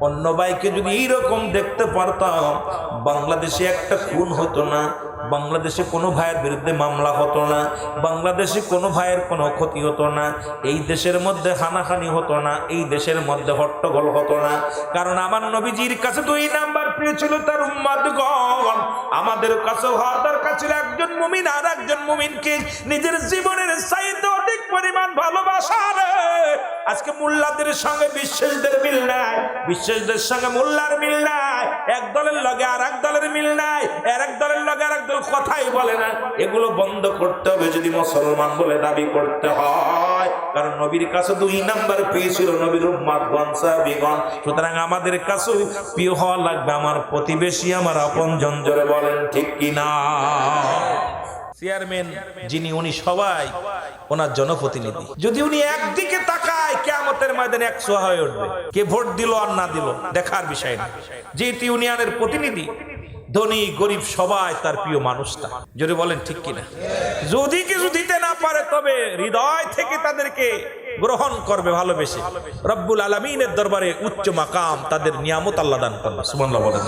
Speaker 1: অন্য ভাইকে যদি এইরকম দেখতে পারতাম, বাংলাদেশে একটা খুন হতো না, বাংলাদেশে কোনো ভাইয়ের বিরুদ্ধে মামলা হতো না, বাংলাদেশে কোনো ভাইয়ের কোনো ক্ষতি হতো না, এই দেশের মধ্যে হানাহানি হতো না, এই দেশের মধ্যে হট্টগোল হতো না। কারণ আমার নবীজির কাছে দুই নাম্বার প্রিয় ছিল তার উম্মতগণ। আমাদের কাছে হওয়ার দরকার ছিল একজন মুমিন আর একজন মুমিনকে নিজের জীবনের চাইতে অধিক পরিমাণ ভালোবাসা। আজকে মোল্লাদের সঙ্গে বিশ্বাসদের মিল নাই, বিশ্বাসদের সঙ্গে মোল্লার মিল নাই, এক দলের লগে আর এক দলের মিল নাই, আর এক দলের লগে আর এক দল কথাই বলে না। এগুলো বন্ধ করতে হবে যদি মুসলমান বলে দাবি করতে হয়। কারণ নবীর কাছে দুই নাম্বার পেয়েছিল নবীর উম্মতগণ, সাহাবীগণ। সুতরাং আমাদের কাছেও প্রিয় হওয়া লাগবে আমার প্রতিবেশী, আমার আপনজন। জোরে বলেন ঠিক কিনা? চেয়ারম্যান যিনি, উনি সবাই ওনার জনপ্রতিনিধি। যদি উনি একদিকে তাকায়, কিয়ামতের ময়দানে একশো হয়ে উঠবে। কে ভোট দিল আর না দিল দেখার বিষয় না। যেহেতু ইউনিয়নের প্রতিনিধি, ধনী গরিব সবাই তার প্রিয় মানুষটা। যদি বলেন ঠিক কিনা? যদি কিছু দিতে না পারে, তবে হৃদয় থেকে তাদেরকে গ্রহণ করবে ভালোবেসে। রব্বুল আলামিনের দরবারে উচ্চ মাকাম, তাদের নিয়ামত আল্লাহ দান করবে। সুবহানাল্লাহ বলেন।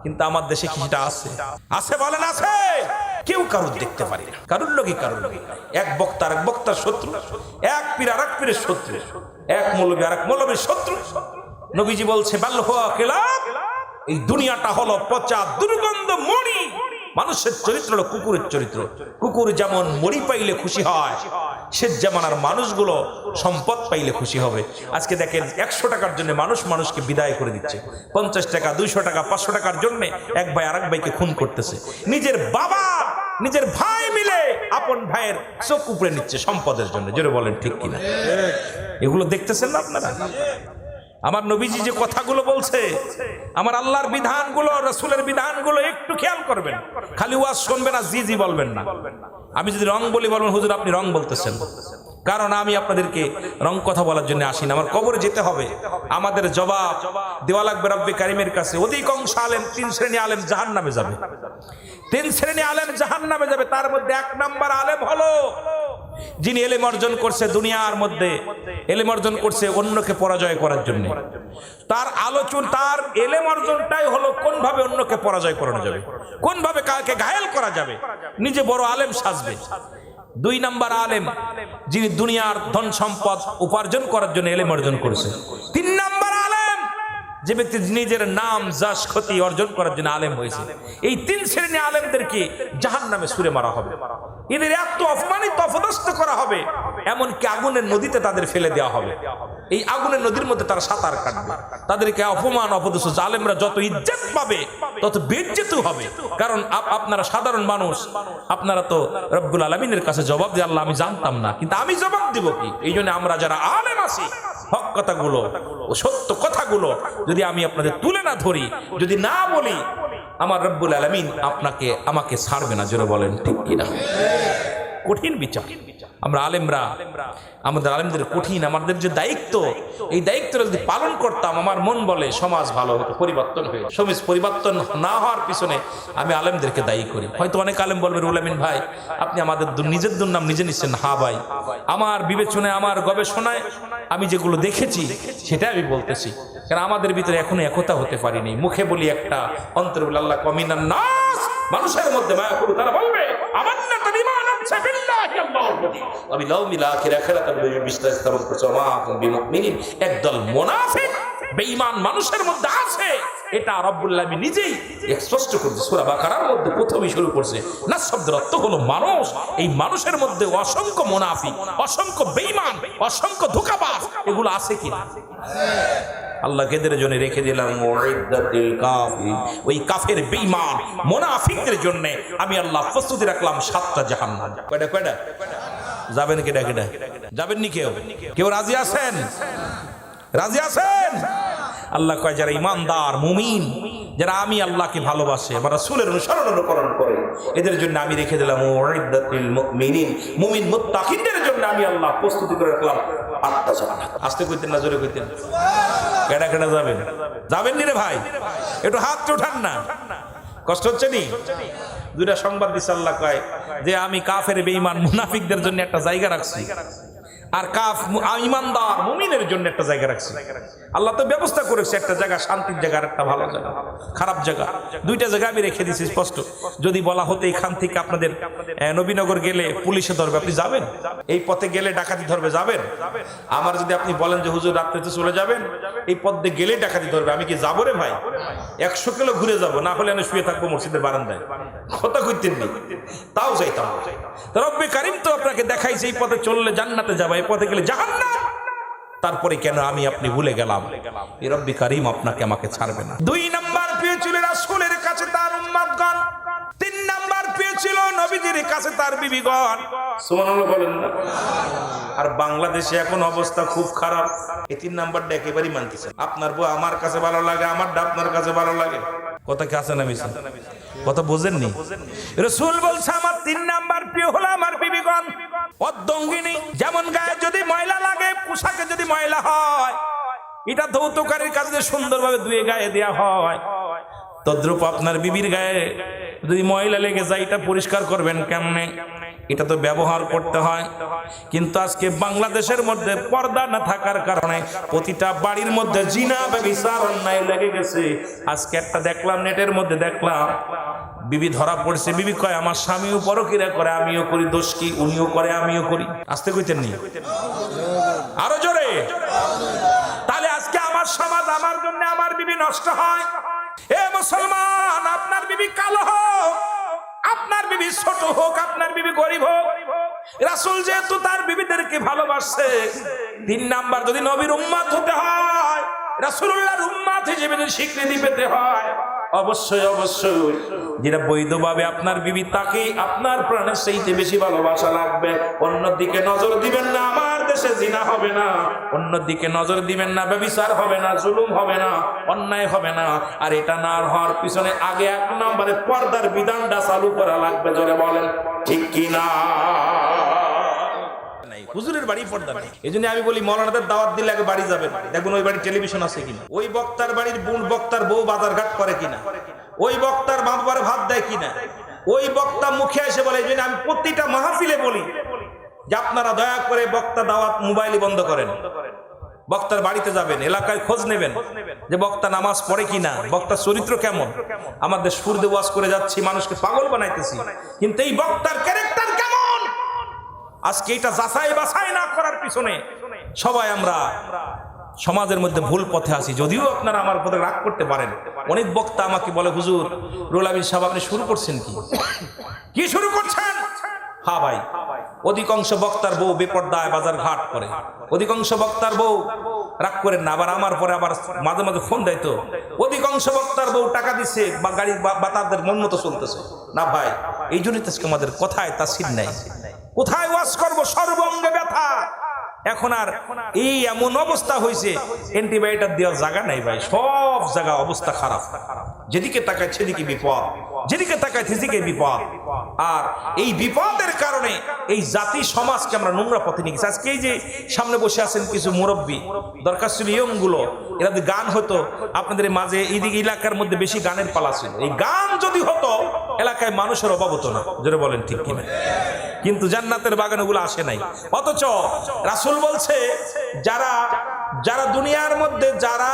Speaker 1: কিন্তু আমার দেশে কি সেটা আছে? আছে বলেন আছে? কেউ কারুর দেখতে পারি না, কারুর লোকই কারুর লোক। এক বক্তা আর এক বক্তার শত্রু, এক পীর আর এক পীরের শত্রু, এক মৌলবী আর এক মৌলবীর শত্রু। নবীজি বলছে বাল হুয়া কিলাব, এই দুনিয়াটা হলো পচা দুর্গন্ধ মরি। মানুষের চরিত্র হলো কুকুরের চরিত্র। কুকুর যেমন মরি পাইলে খুশি হয়, সে যেমন আর মানুষগুলো সম্পদ পাইলে খুশি হবে। আজকে দেখেন 100 টাকার জন্য মানুষ মানুষকে বিদায় করে দিচ্ছে। 50 টাকা, 200 টাকা, 500 টাকার জন্য এক ভাই আরেক ভাইকে খুন করতেছে। নিজের বাবা নিজের ভাই মিলে আপন ভাইয়ের চোখ উপড়ে নিচ্ছে সম্পদের জন্য। জোরে বলেন ঠিক কিনা? এগুলো দেখতেছেন না আপনারা? আমার নবীজি যে কথাগুলো বলছে, আমার আল্লাহর বিধানগুলো, রাসূলের বিধানগুলো একটু খেয়াল করবেন। খালি ওয়াজ শুনবেন আর জি জি বলবেন না। আমি যদি রং বলি, বলবেন হুজুর আপনি রং বলতেছেন। কারণ আমি আপনাদেরকে রং কথা বলার জন্য আসি না। আমার কবরে যেতে হবে, আমাদের জবাব দেওয়া লাগবে রব্বে কারিমের কাছে। অধিকাংশ আলেম, 3 শ্রেণী আলেম জাহান্নামে যাবে। 3 শ্রেণী আলেম জাহান্নামে যাবে। তার মধ্যে 1 নাম্বার আলেম হলো যিনি এলেম অর্জন করছে, দুনিয়ার মধ্যে এলেম অর্জন করছে অন্যকে পরাজয় করার জন্য। তার আলোচনা, তার এলেম অর্জনটাই হলো কোন ভাবে অন্যকে পরাজয় করানো যাবে, কোন ভাবে কাকে ঘায়েল করা যাবে, নিজে বড় আলেম সাজবে। 2 নাম্বার আলেম যিনি দুনিয়ার ধন সম্পদ উপার্জন করার জন্য এলেম অর্জন করেছে। 3 নাম্বার আলেম যে ব্যক্তি নিজের নাম যশ খ্যাতি অর্জন করার জন্য আলেম হয়েছে, এই 3 শ্রেণী আলেমদেরকে জাহান্নামে ছুঁড়ে মারা হবে। এদের এত অপমানিত অপদস্থ করা হবে, এমনকি আগুনের নদীতে তাদের ফেলে দেওয়া হবে। এই আগুনের নদীর মধ্যে তারা সাঁতার কাটবে। তাদেরকে অপমান অপদস্থ, জালেমরা যত ইজ্জত পাবে তত বেইজ্জত হবে। কারণ আপনারা সাধারণ মানুষ, আপনারা তো রব্বুল আলামিনের কাছে জবাব দিয়ে আল্লাহ আমি জানতাম না, কিন্তু আমি জবাব দিব কি? এই জন্য আমরা যারা আলেম আছি, হক কথাগুলো ও সত্য কথাগুলো যদি আমি আপনাদের তুলে না ধরি, যদি না বলি, আমার রব্বুল আলামিন আমাকে ছাড়বে না। জোরে বলেন ঠিক কিনা? কঠিন বিচার। আমরা আলেমরা, আমাদের আলেমদের কঠিন, আমাদের যে দায়িত্ব, এই দায়িত্বটা যদি পালন করতাম, আমার মন বলে সমাজ ভালো হতো, পরিবর্তন হয়ে। সমাজ পরিবর্তন না হওয়ার পিছনে আমি আলেমদেরকে দায়ী করি। হয়তো অনেক আলেম বলবে, রুহুল আমিন ভাই আপনি আমাদের নিজের দুর্নাম নিজে নিচ্ছেন। হ্যাঁ ভাই, আমার বিবেচনায়, আমার গবেষণায় আমি যেগুলো দেখেছি সেটা আমি বলতেছি। কারণ আমাদের ভিতরে এখনো একতা হতে পারিনি। মুখে বলি একটা, অন্তরে বলি আল্লাহ কমিনান নাস, মানুষের মধ্যে মায়া করু, তারা বলবে আমার না তো ঈমান আছে বিল্লাহি আল্লাহর প্রতি আমি লাউ মিলা আখিরা আখিরাতান বিস্তার স্থাপন করছে ওয়া বিমুমিনিন। একদল মুনাফিক বেঈমান মানুষের মধ্যে আছে, এটা রব্বুল আলামিন নিজেই স্পষ্ট করছে। সূরা বাকারার মধ্যে প্রথমেই শুরু করছে, নাস শব্দের অর্থ হলো মানুষ। এই মানুষের মধ্যে অসংখ্য মুনাফিক, অসংখ্য বেঈমান, অসংখ্য ধোঁকাবাজ, এগুলো আছে কিনা? আল্লাহ কেদের জন্য রেখে দিলাম মুইদ্দাতিল কাফির, ওই কাফের বেঈমান মুনাফিকদের জন্য আমি আল্লাহ প্রস্তুতি রাখলাম 7টা জাহান্নাম। কয়টা যাবেন? কেডা যাবেন নি? কেউ রাজি আছেন? রাজি আছেন? আল্লাহ কয় যারা ইমানদার মুমিন, যারা আমি আল্লাহকে ভালোবাসে, আমার রাসূলের অনুসরণ করে, এদের জন্য আমি রেখে দিলাম মুইদ্দাতিল মুমিনিন, মুমিন মুত্তাকিনদের জন্য আমি আল্লাহ প্রস্তুতি করে রাখলাম 8টা জান্নাত। আস্তে কইতেন না জোরে কইতেন? কেডা যাবেন নি রে ভাই? একটু হাত উঠান না, কষ্ট হচ্ছে নি? 2টা সংবাদ দিছে আল্লাহ কয় যে আমি কাফের বেঈমান মুনাফিকদের জন্য একটা জায়গা রাখছি, আর ইমানদার মুমিনের জন্য একটা জায়গা রাখছি। আল্লাহ তো ব্যবস্থা করেছে, একটা জায়গা শান্তির জায়গা আর একটা ভালো জায়গা, খারাপ জায়গা, 2টা জায়গা আমি রেখে দিয়েছি স্পষ্ট। যদি বলা হতো এখান থেকে আপনাদের নবীনগর গেলে পুলিশে ধরবে, আপনি যাবেন? এই পথে গেলে ডাকাতি ধরবে, যাবেন? আমার যদি আপনি বলেন যে হুজুর রাত্রিতে চলে যাবেন, এই পথ দিয়ে গেলে ডাকাতি ধরবে, আমি কি যাবো রে ভাই? 100 কিলো ঘুরে যাবো, না হলে আমি শুয়ে থাকবো মসজিদের বারান্দায়, কথা কইতেন নি, তাও যাইতাম। রব্বে কারীম তো আপনাকে দেখাইছে এই পথে চললে জান্নাতে যাবে, এই পথে গেলে জাহান্নাম। তারপরে কেন আমি আপনি ভুলে গেলাম? এই রব্বে কারীম আপনাকে আমাকে ছাড়বে না। 2 নাম্বার প্রিয় ছিল রাসূলের কাছে তার উম্মতগণ, 3 নাম্বার প্রিয় ছিল নবীজির কাছে তার বিবিগণ। সুবহানাল্লাহ বলেন না? আর বাংলাদেশে এখন অবস্থা খুব খারাপ, এই 3 নাম্বারটা একেবারেই মানতেছে। আপনার বউ আমার কাছে ভালো লাগে, আমারটা আপনার কাছে ভালো লাগে, কথা কি আছে না মিছে? কথা বোঝেননি? রাসূল বলছে আমার 3 নাম্বার প্রিয় হলো আমার বিবিগণ। অর্ধঙ্গিনী, যেমন গায়ে যদি ময়লা লাগে, পোশাকে যদি ময়লা হয়, এটা ধৌতকারীর কাছে সুন্দরভাবে ধুয়ে গায়ে দেয়া হয়, তদ্রূপ আপনার বিবির গায়ে যদি ময়লা লেগে যায়, এটা পরিষ্কার করবেন কেমনে? এটা তো ব্যবহার করতে হয়। কিন্তু আজকে বাংলাদেশের মধ্যে পর্দা না থাকার কারণে প্রতিটা বাড়ির মধ্যে জিনা ব্যভিচার অন্যায় লেগে গেছে। আজকে একটা দেখলাম, নেটের মধ্যে দেখলাম, বিবি ধরা পড়ছে। বিবি কয় আমার স্বামীও পরকিয়া করে, আমিও করি, দোষ কি? উনিও করে আমিও করি। আসতে কইতেন নি? আরো জোরে। তাহলে আজকে আমার সমাজ, আমার জন্য আমার বিবি নষ্ট হয়। এ মুসলমান, আপনার বিবি কালো হোক, আপনার বিবি ছোট হোক, আপনার বিবি গরিব হোক, রাসূল যেহেতু তার বিবিদেরকে ভালোবাসে, 3 নাম্বার যদি নবীর উম্মত হতে হয়, রাসূলুল্লাহর উম্মত হিসেবে স্বীকৃতি পেতে হয়, অবশ্যই যেটা বৈধভাবে আপনার বিবি, তাকে আপনার প্রাণের চাইতে বেশি ভালোবাসা লাগবে। অন্যদিকে নজর দিবেন না, আমার দেশে জিনা হবে না। অন্যদিকে নজর দিবেন না, ব্যভিচার হবে না, জুলুম হবে না, অন্যায় হবে না। আর এটা না হওয়ার পিছনে আগে 1 নম্বরে পর্দার বিধানটা চালু করা লাগবে। জোরে বলেন ঠিক কিনা? হুজুরের বাড়ি পর্দা নেই। এই জন্য আমি বলি, মৌলানাদের দাওয়াত দিলে আগে বাড়ি যাবেন, দেখুন ওই বাড়ির টেলিভিশন আছে কিনা, ওই বক্তার বাড়ির বক্তার বউ বাজারঘাট করে কিনা, ওই বক্তার মা বাবার ভাত দেয় কিনা, ওই বক্তা মুখে এসে বলে। এই জন্য আমি প্রতিটা মাহফিলে বলি যে আপনারা দয়া করে বক্তা দাওয়াত মোবাইলই বন্ধ করেন। বক্তার বাড়িতে যাবেন, এলাকায় খোঁজ নেবেন যে বক্তা নামাজ পড়ে কিনা, বক্তার চরিত্র কেমন। আমাদের সুরদে ওয়াজ করে যাচ্ছি, মানুষকে পাগল বানাইতেছি, কিন্তু এই বক্তার ক্যারেক্টার কেমন? আজকে এটা যাচাই বাছাই না করার পিছনে সবাই আমরা সমাজের মধ্যে ভুল পথে আছি, যদিও আপনারা আমার পথে রাগ করতে পারেন। অনেক বক্তা আমাকে বলে, হুজুর রুহুল আমিন সাহেব আপনি শুরু করছেন কি শুরু করছেন? হ্যাঁ ভাই, অধিকাংশ বক্তার বউ বেপর্দায় বাজার ঘাট করে, অধিকাংশ বক্তার বউ, রাগ করেন না, আবার আমার পরে আবার মাঝে মাঝে ফোন দেয়, তো অধিকাংশ বক্তার বউ টাকা দিচ্ছে বা গাড়ি বা তাদের মন মতো চলতেছে না ভাই। এই জন্যই তো আমাদের কথায় তাসির নাই, কোথায় ওয়াজ করবো, সর্বঙ্গে ব্যথা। এখন আর এই এমন অবস্থা হয়েছে, অ্যান্টিবায়োটিক দেওয়ার জায়গা নাই ভাই, সব জায়গা অবস্থা খারাপ, যেদিকে তাকায় সেদিকে বিপদ, যেদিকে তাকায় সেদিকে বিপদ। আর এই বিপদের কারণে এই জাতি সমাজকে আমরা নোংরা পথে নিয়ে গেছি। আজকে এই যে সামনে বসে আছেন কিছু মুরব্বী, দরকার ছিল ইয়ং গুলো, এরা যদি গান হতো আপনাদের মাঝে, এইদিকে এলাকার মধ্যে বেশি গানের পালা ছিল, এই গান যদি হতো এলাকায় মানুষের অভাব হতো না, জোরে বলেন ঠিক কিনা? কিন্তু জান্নাতের বাগান ওগুলো আসে নাই। অথচ রাসূল বলছে, যারা যারা দুনিয়ার মধ্যে যারা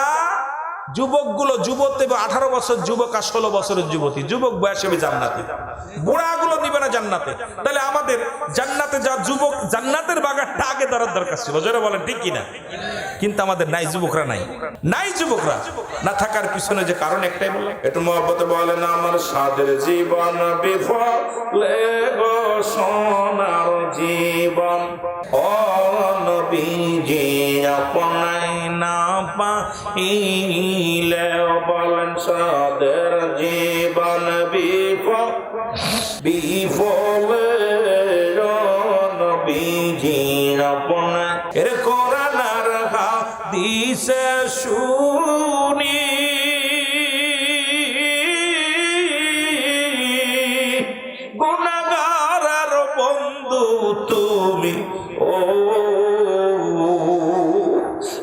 Speaker 1: যুবকগুলো, যুবতী 18 বছর যুবক আর 16 বছরের যুবতী, যুবক বয়সে জান্নাতে, বুড়াগুলো দিবে না জান্নাতে। তাহলে আমাদের জান্নাতে যা যুবক, জান্নাতের বাগানটা আগে ধরার দরকার ছিল, জোরে বলেন ঠিক কিনা? কিন্তু আমাদের নাই, যুবকরা নাই, নাই যুবকরা না থাকার পিছনে যে কারণ একটাই বললাম, একটু মহব্বতে বলেন, আমার সাদের জীবন বিফলে গো সোনার জীবন, ও নবীজি আপনাই না পাইলে, বলেন সাদের জীবন বিফলে নবীজি আপনাই। এর কোরআন আর হাদিসে শুনি গুনাহগার আর বন্ধু তুমি, ও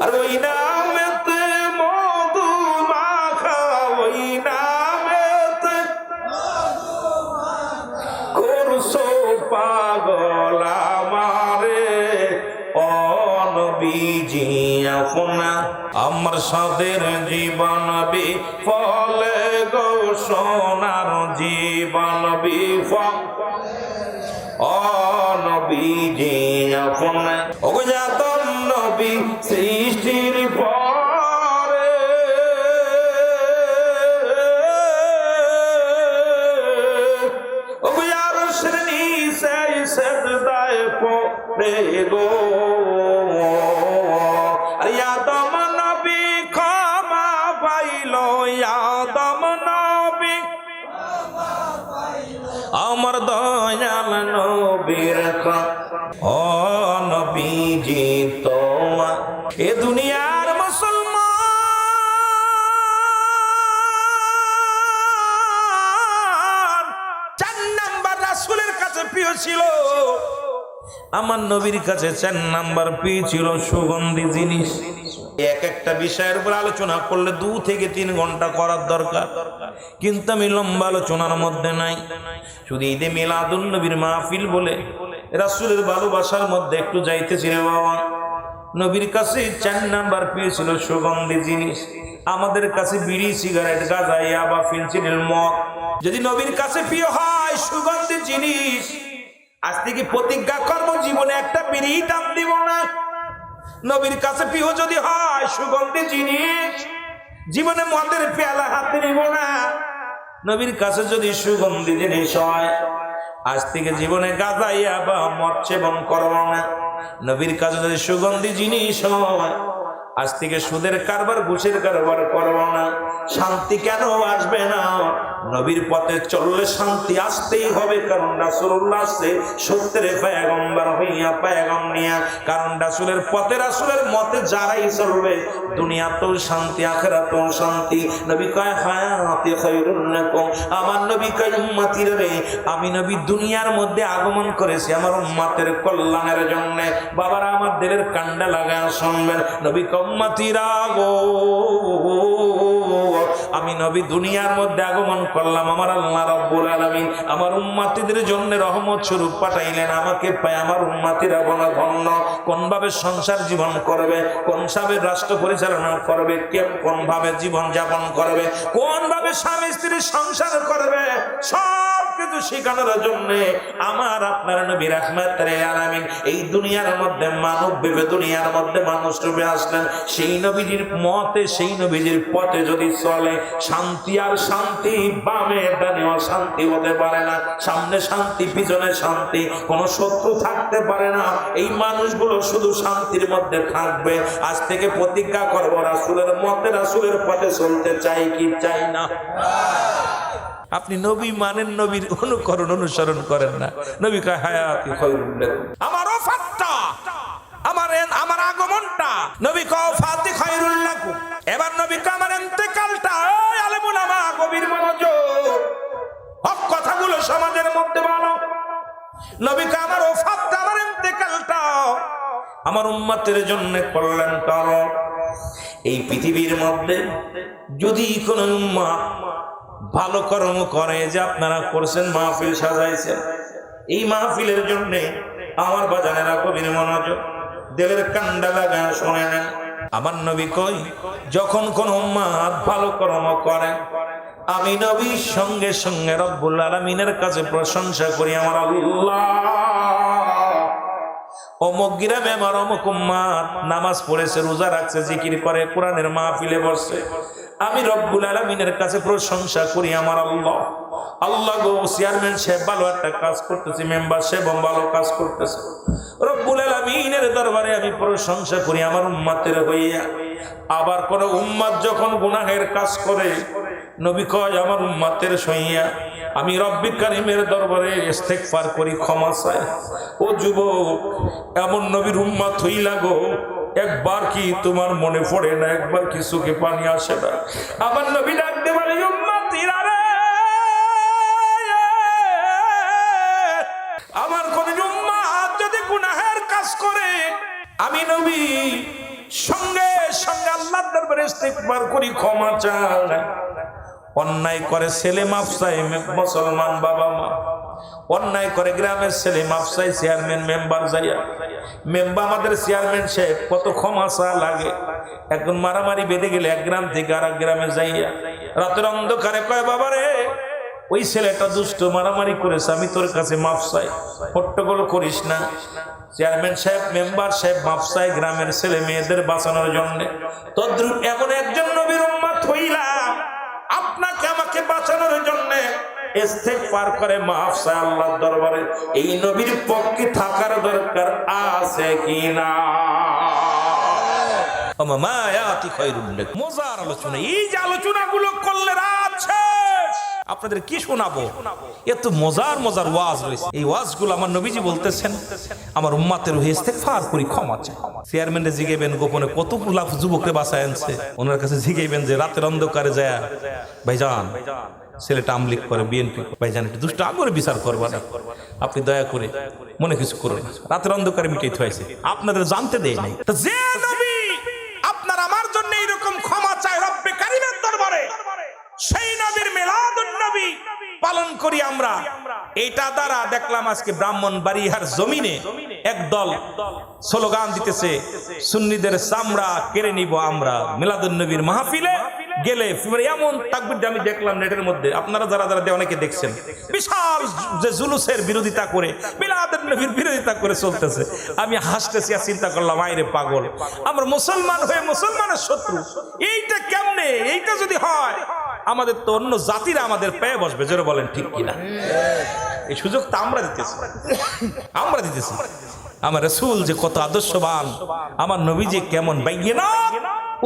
Speaker 1: আর ওই নামেতে মধু মাখা, ওই নামেতে করছো পাগল আমারে, ও নবীজি আপনা আমার সাদের জীবন বিফলে গো সোনার জীবন বিফল, ও নবীজি আপনা অজ্ঞাতন নবী সৃষ্টির পরে, অজ্ঞার শ্রেণী সেই সেজদায় পড়ে গো, আদম নবী ক্ষমা পাইল, আদম নবী আমার দয়াল নবীর, ও নবীজি তোমার এ দুনিয়ার মুসলমান 4 নাম্বার রাসূলের কাছে প্রিয় ছিল, আমার নবীর কাছে 4 নাম্বার প্রিয় ছিল সুগন্ধি জিনিস। এক একটা বিষয়ের উপর আলোচনা করলে 2 থেকে 3 ঘন্টা করার দরকার, কিন্তু আমি লম্বা আলোচনার মধ্যে নাই। শুধু ঈদে মিলাদুন নবীর মাহফিল বলে রাসূলের ভালোবাসার মধ্যে একটু যাইতেছি রে বাবা। নবীর কাছে 4 নাম্বার পেয়েছিল সুগন্ধি জিনিস। আমাদের কাছে বিড়ি, সিগারেট, গাঁজা, ইয়াবা, ফেন্সিডিল, মদ। যদি নবীর কাছে প্রিয় হয় সুগন্ধি জিনিস, আজ থেকে প্রতিজ্ঞা করব জীবনে একটা বিড়ি টান দিব না। নবীর কাছে প্রিয় যদি হয় সুগন্ধি জিনিস, জীবনে মদের পেয়ালা হাতে নিব না। নবীর কাছে যদি সুগন্ধি জিনিস হয়, আজ থেকে জীবনে গাঁজা, ইয়াবা, মদ সেবন করব না। নবীর কাছে যদি সুগন্ধি জিনিস হয়, আজ থেকে সুদের কারবার, ঘুষের কারবার করব না। শান্তি কেন আসবে না? নবীর পথে চললে শান্তি আসতেই হবে, কারণ রাসূলুল্লাহ আসছে সত্যের পয়গম্বর হইয়া পয়গাম নিয়া। কারণ রাসূলের পথে, রাসূলের মতে যারাই চলবে দুনিয়াতেও শান্তি, আখিরাতেও শান্তি। নবী কয় হায়াতি খায়রুন লাকুম, আমার নবী কয় উম্মতির রে, আমি নবী দুনিয়ার মধ্যে আগমন করেছি আমার উম্মতের কল্যাণের জন্য। বাবারা আমার দিলের কান্ডা লাগায় শুনবেন, নবী উম্মতিরা গো, আমি নবী দুনিয়ার মধ্যে আগমন করলাম, আমার আল্লাহ রাব্বুল আলামিন আমার উম্মতিদের জন্য রহমত স্বরূপ পাঠাইলেন। আমাকে পায় আমার উম্মতিরা বলা ধন্য। কোন ভাবে সংসার জীবন করবে, কোন ভাবে রাষ্ট্র পরিচালনা করবে, কোন ভাবে জীবন যাপন করবে, কোন ভাবে ভাবে স্বামী স্ত্রী সংসার করবে সব কিছু শেখানোর জন্য আমার আপনার নবী রাহমাতুল আলামিন এই দুনিয়ার মধ্যে মানব ভেবে দুনিয়ার মধ্যে মানুষ রূপে আসলেন। সেই নবীজির মতে সেই নবীজির পথে যদি চলে শান্তি আর শান্তি, বামে ডানে অশান্তি হতে পারে না, সামনে শান্তি পিছনে শান্তি, কোনো শত্রু থাকতে পারে না। এই মানুষগুলো শুধু শান্তির মধ্যে থাকবে। আজ থেকে প্রতিজ্ঞা করবো রাসূলের মতে রাসূলের পথে চলতে চাই কি চাই না? আপনি নবী মানেন, নবীর অনুকরণ অনুসরণ করেন না। নবী কয় হায়াতি খায়রুল লাকুম, আমার ওফাতটা আমার আগমনটা নবী কয় ওফাতি খায়রুল লাকুম। এবার নবী কয় আমার ইন্তেকালটা, ওই আলেম উলামা গভীর মনোযোগ, হক কথাগুলো সমাজের মধ্যে বলো। নবী কয় আমার ওফাতটা আমার ইন্তেকালটা আমার উম্মতের জন্য কল্যাণকারক। এই পৃথিবীর মধ্যে যদি কোন উম্মাহ ভালো কর্ম করে, যে আপনারা করছেন মাহফিল সাজাইছেন, এই মাহফিলের জন্য আমার বাজানেরা গভীর মনোযোগ, দিলের কান্ডা লাগায় শুনে নেন। আমার নবী কই যখন কোন উম্মাহ ভালো কর্ম করে আমি নবী সঙ্গে সঙ্গে রব্বুল আলামিনের কাছে প্রশংসা করি, আমার আল্লাহ অমুক গ্রামে আমার অমুক উম্মাত নামাজ পড়েছে, রোজা রাখছে, জিকির করে, কোরআনের মাহফিলে বসছে, আমি রব্বুল আলামিনের কাছে প্রশংসা করি আমার আল্লাহ। আল্লাহ গো, চেয়ারম্যান সাহেব ভালো একটা কাজ করতেছে, মেম্বার সাহেব ভালো কাজ করতেছে, রব্বুল আলামিনের দরবারে আমি প্রশংসা করি আমার উম্মতের হইয়া। আবার কোন উম্মত যখন গুনাহের কাজ করে নবী কয় আমার উম্মতের সইয়া আমি রব্বি কারীমের দরবারে ইস্তেগফার করি, ক্ষমা চাই। ও যুবক, এমন নবীর উম্মত হইলা গো, একবার কি তোমার মনে পড়ে না, একবার কি চোখে পানি আসে না? আমার নবী ডাকতে বলে উম্মতিরা রে, আমার কোন উম্মত যদি গুনাহের কাজ করে আমি নবী সঙ্গে সঙ্গে আল্লাহর দরবারে ইস্তেগফার করি, ক্ষমা চাই। অন্যায় করে ছেলে মাফ চাই, মুসলমান বাবা মা অন্যায় করে গ্রামের ছেলে মাফ চাই, চেয়ারম্যান মেম্বার যাইয়া, মেম্বার আমাদের চেয়ারম্যান সাহেব কত ক্ষমা চা লাগে। এখন মারামারি বেঁধে গেলে এক গ্রাম থেকে আর এক গ্রামে যাইয়া রাতের অন্ধকারে কয় বাবা রে, ওই ছেলেটা দুষ্ট মারামারি করেছে, আমি তোর কাছে মাফ চাই, হট্টগোল করিস না। চেয়ারম্যান সাহেব মেম্বার সাহেব মাফ চাই গ্রামের ছেলে মেয়েদের বাঁচানোর জন্য। তদ্রুপ এমন একজন নবীর উম্মত হইলাম, আপনাকে আমাকে বাঁচানোর জন্য ইস্তেগফার করে, মাফ চায় আল্লাহর দরবারে। এই নবীর পক্ষে থাকার দরকার আছে কি না? মায়াতি খায়রুল লাকুম। মজার আলোচনা, এই যে আলোচনাগুলো করলে রাত শেষ। আপনাদের কি শোনাবো, এত মজার মজার ওয়াজ রয়েছে। এই ওয়াজগুলো আমার নবীজি বলতেছেন আমার উম্মতের হয়ে ইস্তেগফার করি, ক্ষমা চাই। চেয়ারম্যানে জিগাইবেন গোপনে কতগুলা যুবককে বাঁচায় আনছে, ওনার কাছে জিগাইবেন যে রাতের অন্ধকারে যায় ভাইজান ছেলেটা আমলিক করে, বিএনপি ভাইজান একটু দুষ্ট আগরে বিচার করবা না, আপনি দয়া করে মনে কিছু করুন, রাতের অন্ধকারে মিটাই থইছে, আপনাদের জানতে দেয় নাই। যে নবী আপনার আমার জন্য এইরকম ক্ষমা চায় রব্বে কারীমের দরবারে, সেই নবীর মিলাদুন নবী পালন করি আমরা। এটা দ্বারা দেখলাম আজকে ব্রাহ্মণবাড়িয়ার জমিনে একদল স্লোগান দিতেছে, সুন্নিদের চামড়া কেড়ে নিব আমরা। মিলাদুন নবীর মাহফিলে গেলে এমন তাকবীর আমি দেখলাম নেটের মধ্যে, আপনারা যারা যারা অনেকে দেখছেন, বিশাল যে জুলুসের বিরোধিতা করে, মিলাদুন নবীর বিরোধিতা করে চলতেছে। আমি হাসতেছি আর চিন্তা করলাম আইরে পাগল, আমরা মুসলমান হয়ে মুসলমানের শত্রু, এইটা কেমনে? এইটা যদি হয় আমাদের তো অন্য জাতিরা আমাদের পেয়ে বসবে, জোরে বলেন ঠিক কিনা? এই সুযোগ তো আমরা দিতেছি, আমরা দিতেছি। আমার রাসূল যে কত আদর্শবান, আমার নবী যে কেমন বাইনা,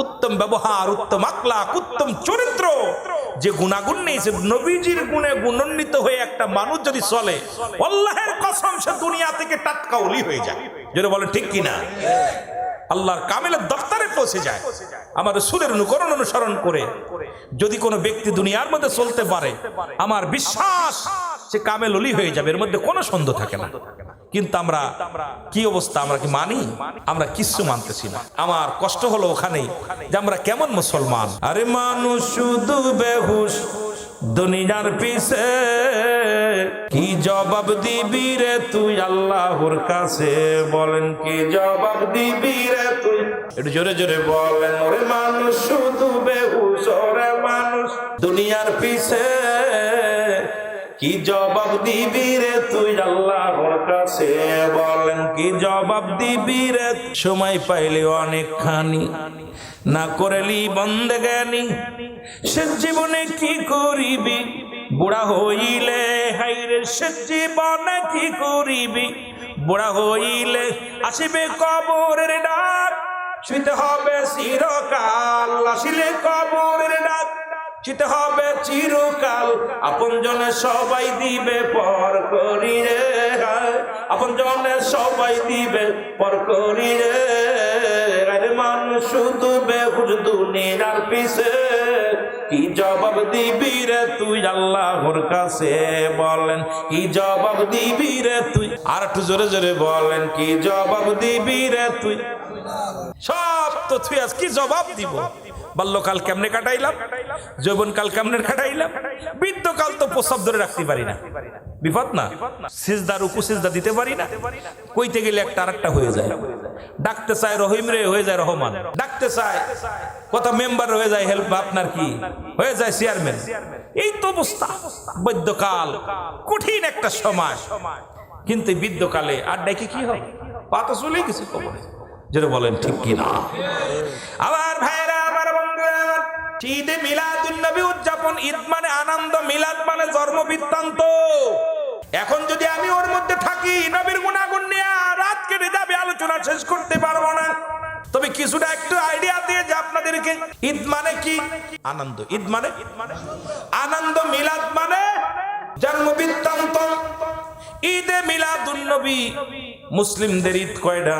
Speaker 1: উত্তম ব্যবহার, উত্তম আখলাক, উত্তম চরিত্র, যে গুণাগুণ নেই, সে নবীজির গুণে গুণান্বিত হয়ে একটা মানুষ যদি চলে, আল্লাহর কসম সে দুনিয়া থেকে টাটকা ওলি হয়ে যায়, জোরে বলেন ঠিক কিনা? আল্লাহর কামেলের দফতরে পৌঁছে যায়। আমার রাসূলের অনুকরণ অনুসরণ করে যদি কোনো ব্যক্তি দুনিয়ার মধ্যে চলতে পারে, আমার বিশ্বাস সে কামেল ওলি হয়ে যাবে, এর মধ্যে কোনো সন্দেহ থাকে না। কিন্তু আমরা কি অবস্থা, আমরা কি মানি? আমরা কিচ্ছু মানতেছি না। আমার কষ্ট হলো ওখানেই যে আমরা কেমন মুসলমান। আরে মানুষ শুধু বেহুশ দুনিয়ার পিছে, কি জবাব দিবি রে তুই আল্লাহর কাছে? বলেন কি জবাব দিবি রে তুই? একটু জোরে জোরে বলেন। ওরে মানুষ শুধু বেহুশ, ওরে মানুষ দুনিয়ার পিছে কি জবাব দিবি রে তুই আল্লাহর কাছে, বলেন কি জবাব দিবি রে? সময় পাইলে অনেকখানি, না করলি বন্দেগানি, সে জীবনে কি করিবি? বুড়া হইলে হাইরে সে জীবনে কি করিবি? বুড়া হইলে আসিবে কবরের ডাক, শুইতে হবে চিরকাল, আসিলে কবরের ডাক শুইতে হবে চিরকাল। আপন জনে সবাই দিবে পর করি রে, আপন জনে সবাই দিবে পর করি রে। আরে মানুষ শুধু বেহুশ দুনিয়ার পিছে, কি জবাব দিবি রে তুই আল্লাহর কাছে, বলেন কি জবাব দিবি রে তুই? আর একটু জোরে জোরে বলেন কি জবাব দিবি রে তুই? সব তো তুই আজ কি জবাব দিব? বাল্যকাল কেমনে কাটাইলাম, যৌবনকাল কেমনে কাটাইলাম, বৃদ্ধকাল তো প্রস্রাব ধরে রাখতে পারি না, বিপদ না? সিজদা রুকু সিজদা দিতে পারি না, কইতে গেলে একটা আরেকটা হয়ে যায়। ডাকতে চায় রহিম রে হয়ে যায় রহমান, ডাকতে চায় কত মেম্বার হয়ে যায় হেল্প আপনার কি হয়ে যায় চেয়ারম্যান। এই তো অবস্থা। বৈদ্যকাল কঠিন একটা সময়, কিন্তু বৃদ্ধকালে আর ডাকি কি হবে? পা তো চলেই গেছে কবরে, যেটা বলেন ঠিক কিনা? আবার ভাইরা আমার বন্ধুরা, ঈদে মিলাদুন্নবী উদযাপন, ঈদ মানে আনন্দ, মিলাদ মানে জন্ম বৃত্তান্ত। এখন যদি আমি ওর মধ্যে থাকি, নবীর গুণাগুণ নিয়ে রাত কেটে যাবে, আলোচনা শেষ করতে পারবো না। তবে কিছুটা একটু আইডিয়া দিয়ে যে আপনাদেরকে, ঈদ মানে কি? আনন্দ। ঈদ মানে আনন্দ, মিলাদ মানে জন্ম বৃত্তান্ত। ঈদে মিলাদুন্নবী মুসলিমদের ঈদ কয়টা?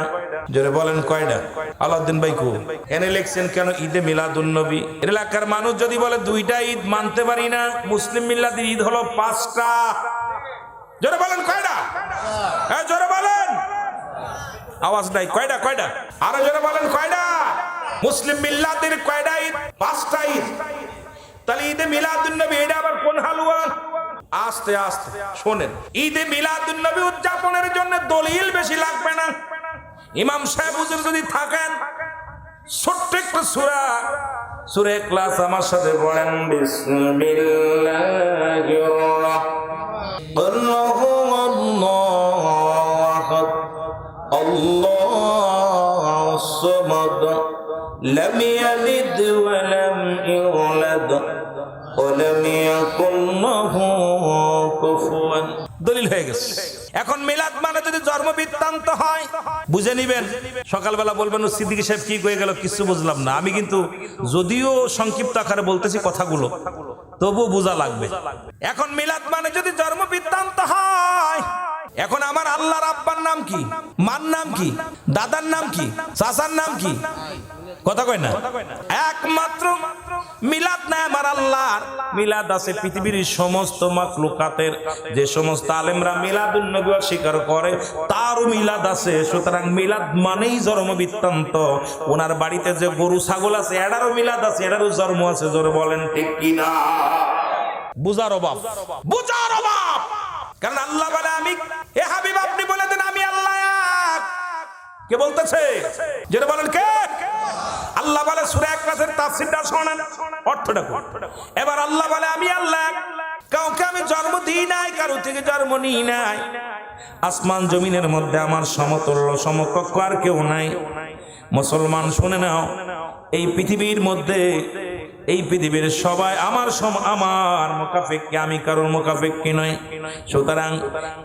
Speaker 1: জোরে বলেন কয়টা? আলাউদ্দিন ভাই কো এনে লেখছেন কেন ঈদে মিলাদুন্নবী? এলাকার মানুষ যদি বলে দুইটা ঈদ মানতে পারি না, মুসলিম মিল্লাতের ঈদ হলো 5টা। জোরে বলেন কয়টা? হ্যাঁ জোরে বলেন, আওয়াজ নাই। কয়টা? কয়টা? আরো জোরে বলেন কয়টা? মুসলিম মিল্লাতের কয়টা ঈদ? 5টা ঈদ। তাহলে ঈদে মিলাদুন্নবী এটা আবার কোন হালুয়া? আস্তে আস্তে শোনেন, ঈদে মিলাদুন্নবী উদযাপনের জন্য দলিল বেশি লাগবে না। ইমাম সাহেব হুজুর যদি থাকেন, ছোট্ট একটা সূরা, সূরা ইখলাস আমার সাথে পড়েন। বিসমিল্লাহির আল্লাহুস সামাদ লাম ইয়ালিদ ওয়া লাম ইউলাদ ওয়া লাম ইয়াকুল লাহু কুফুয়ান। দলিল হয়ে গেছে। এখন মিলাদ মানে যদি জন্ম বৃত্তান্ত হয়, বুঝে নিবেন। সকালবেলা বলবেন ও সিদ্দিকী সাহেব কি কয়ে গেল, কিছু বুঝলাম না। আমি কিন্তু যদিও সংক্ষিপ্ত আকারে বলতেছি কথাগুলো, তবু বোঝা লাগবে। এখন মিলাদ মানে যদি জন্ম বৃত্তান্ত হয়, এখন আমার আল্লাহর আব্বার নাম কি, মার নাম কি, দাদার নাম কি, চাচার নাম কি? কথা কয় না? একমাত্র মিলাদ নাই আমার আল্লাহর, মিলাদ আছে পৃথিবীর সমস্ত মাখলুকাতের। যে সমস্ত আলেমরা মিলাদুন্নবী স্বীকার করে, তারও মিলাদ আছে। সুতরাং মিলাদ মানেই জন্ম বৃত্তান্ত। ওনার বাড়িতে যে গরু ছাগল আছে, এটারও মিলাদ আছে, এটারও জন্ম আছে। জোরে বলেন ঠিক কিনা? বুঝার অভাব, বুঝার অভাব। কারণ আল্লাহ বলে আমি, এ হাবিব আপনি বলে দেন আমি আল্লাহ এক। কে বলতেছে? যেটা বলেন কে? আল্লাহ বলে সূরা ইখলাসের তাফসীরটা শোনেন, অর্থটা কি? এবার আল্লাহ বলে আমি আল্লাহ এক, কাউকে আমি জন্ম দিই নাই, কারো থেকে জন্ম নিই নাই। আসমান জমিনের মধ্যে আমার সমতুল্য সমকক্ষ আর কেউ নাই। মুসলমান শুনে নাও, এই পৃথিবীর মধ্যে, এই পৃথিবীর সবাই আমার আমার মুকাফিক্কি, আমি কারোর মুকাফিক্কি নই। সুতরাং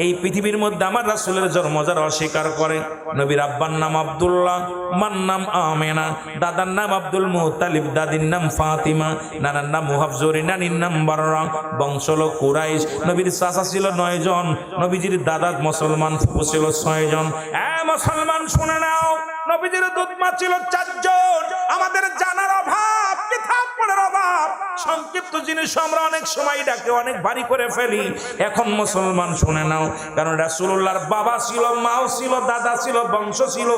Speaker 1: এই পৃথিবীর মধ্যে আমার রাসূলের জন্ম যারা অস্বীকার করে, নবীর আব্বার নাম আব্দুল্লাহ, মার নাম আমেনা, দাদার নাম আব্দুল মুত্তালিব, দাদির নাম ফাতিমা, নানার নাম মুহাফজুরি, নানির নাম বাররা, বংশ হলো কুরাইশ। নবীর চাচা ছিল 9 জন, নবীজির দাদা মুসলমান ফুফু ছিল 6 জন। মুসলমান শুনে নাও, নবীজির দুধমা ছিল 4 জন। আমাদের জানার অভাব, কিতাব পড়ার অভাব, সংক্ষিপ্ত জিনিস আমরা অনেক সময় ডাকে অনেক ভারী করে ফেলি। এখন মুসলমান শুনে নাও, কারণ রাসূলুল্লাহর বাবা ছিল, মাও ছিল, দাদা ছিল, বংশ ছিল।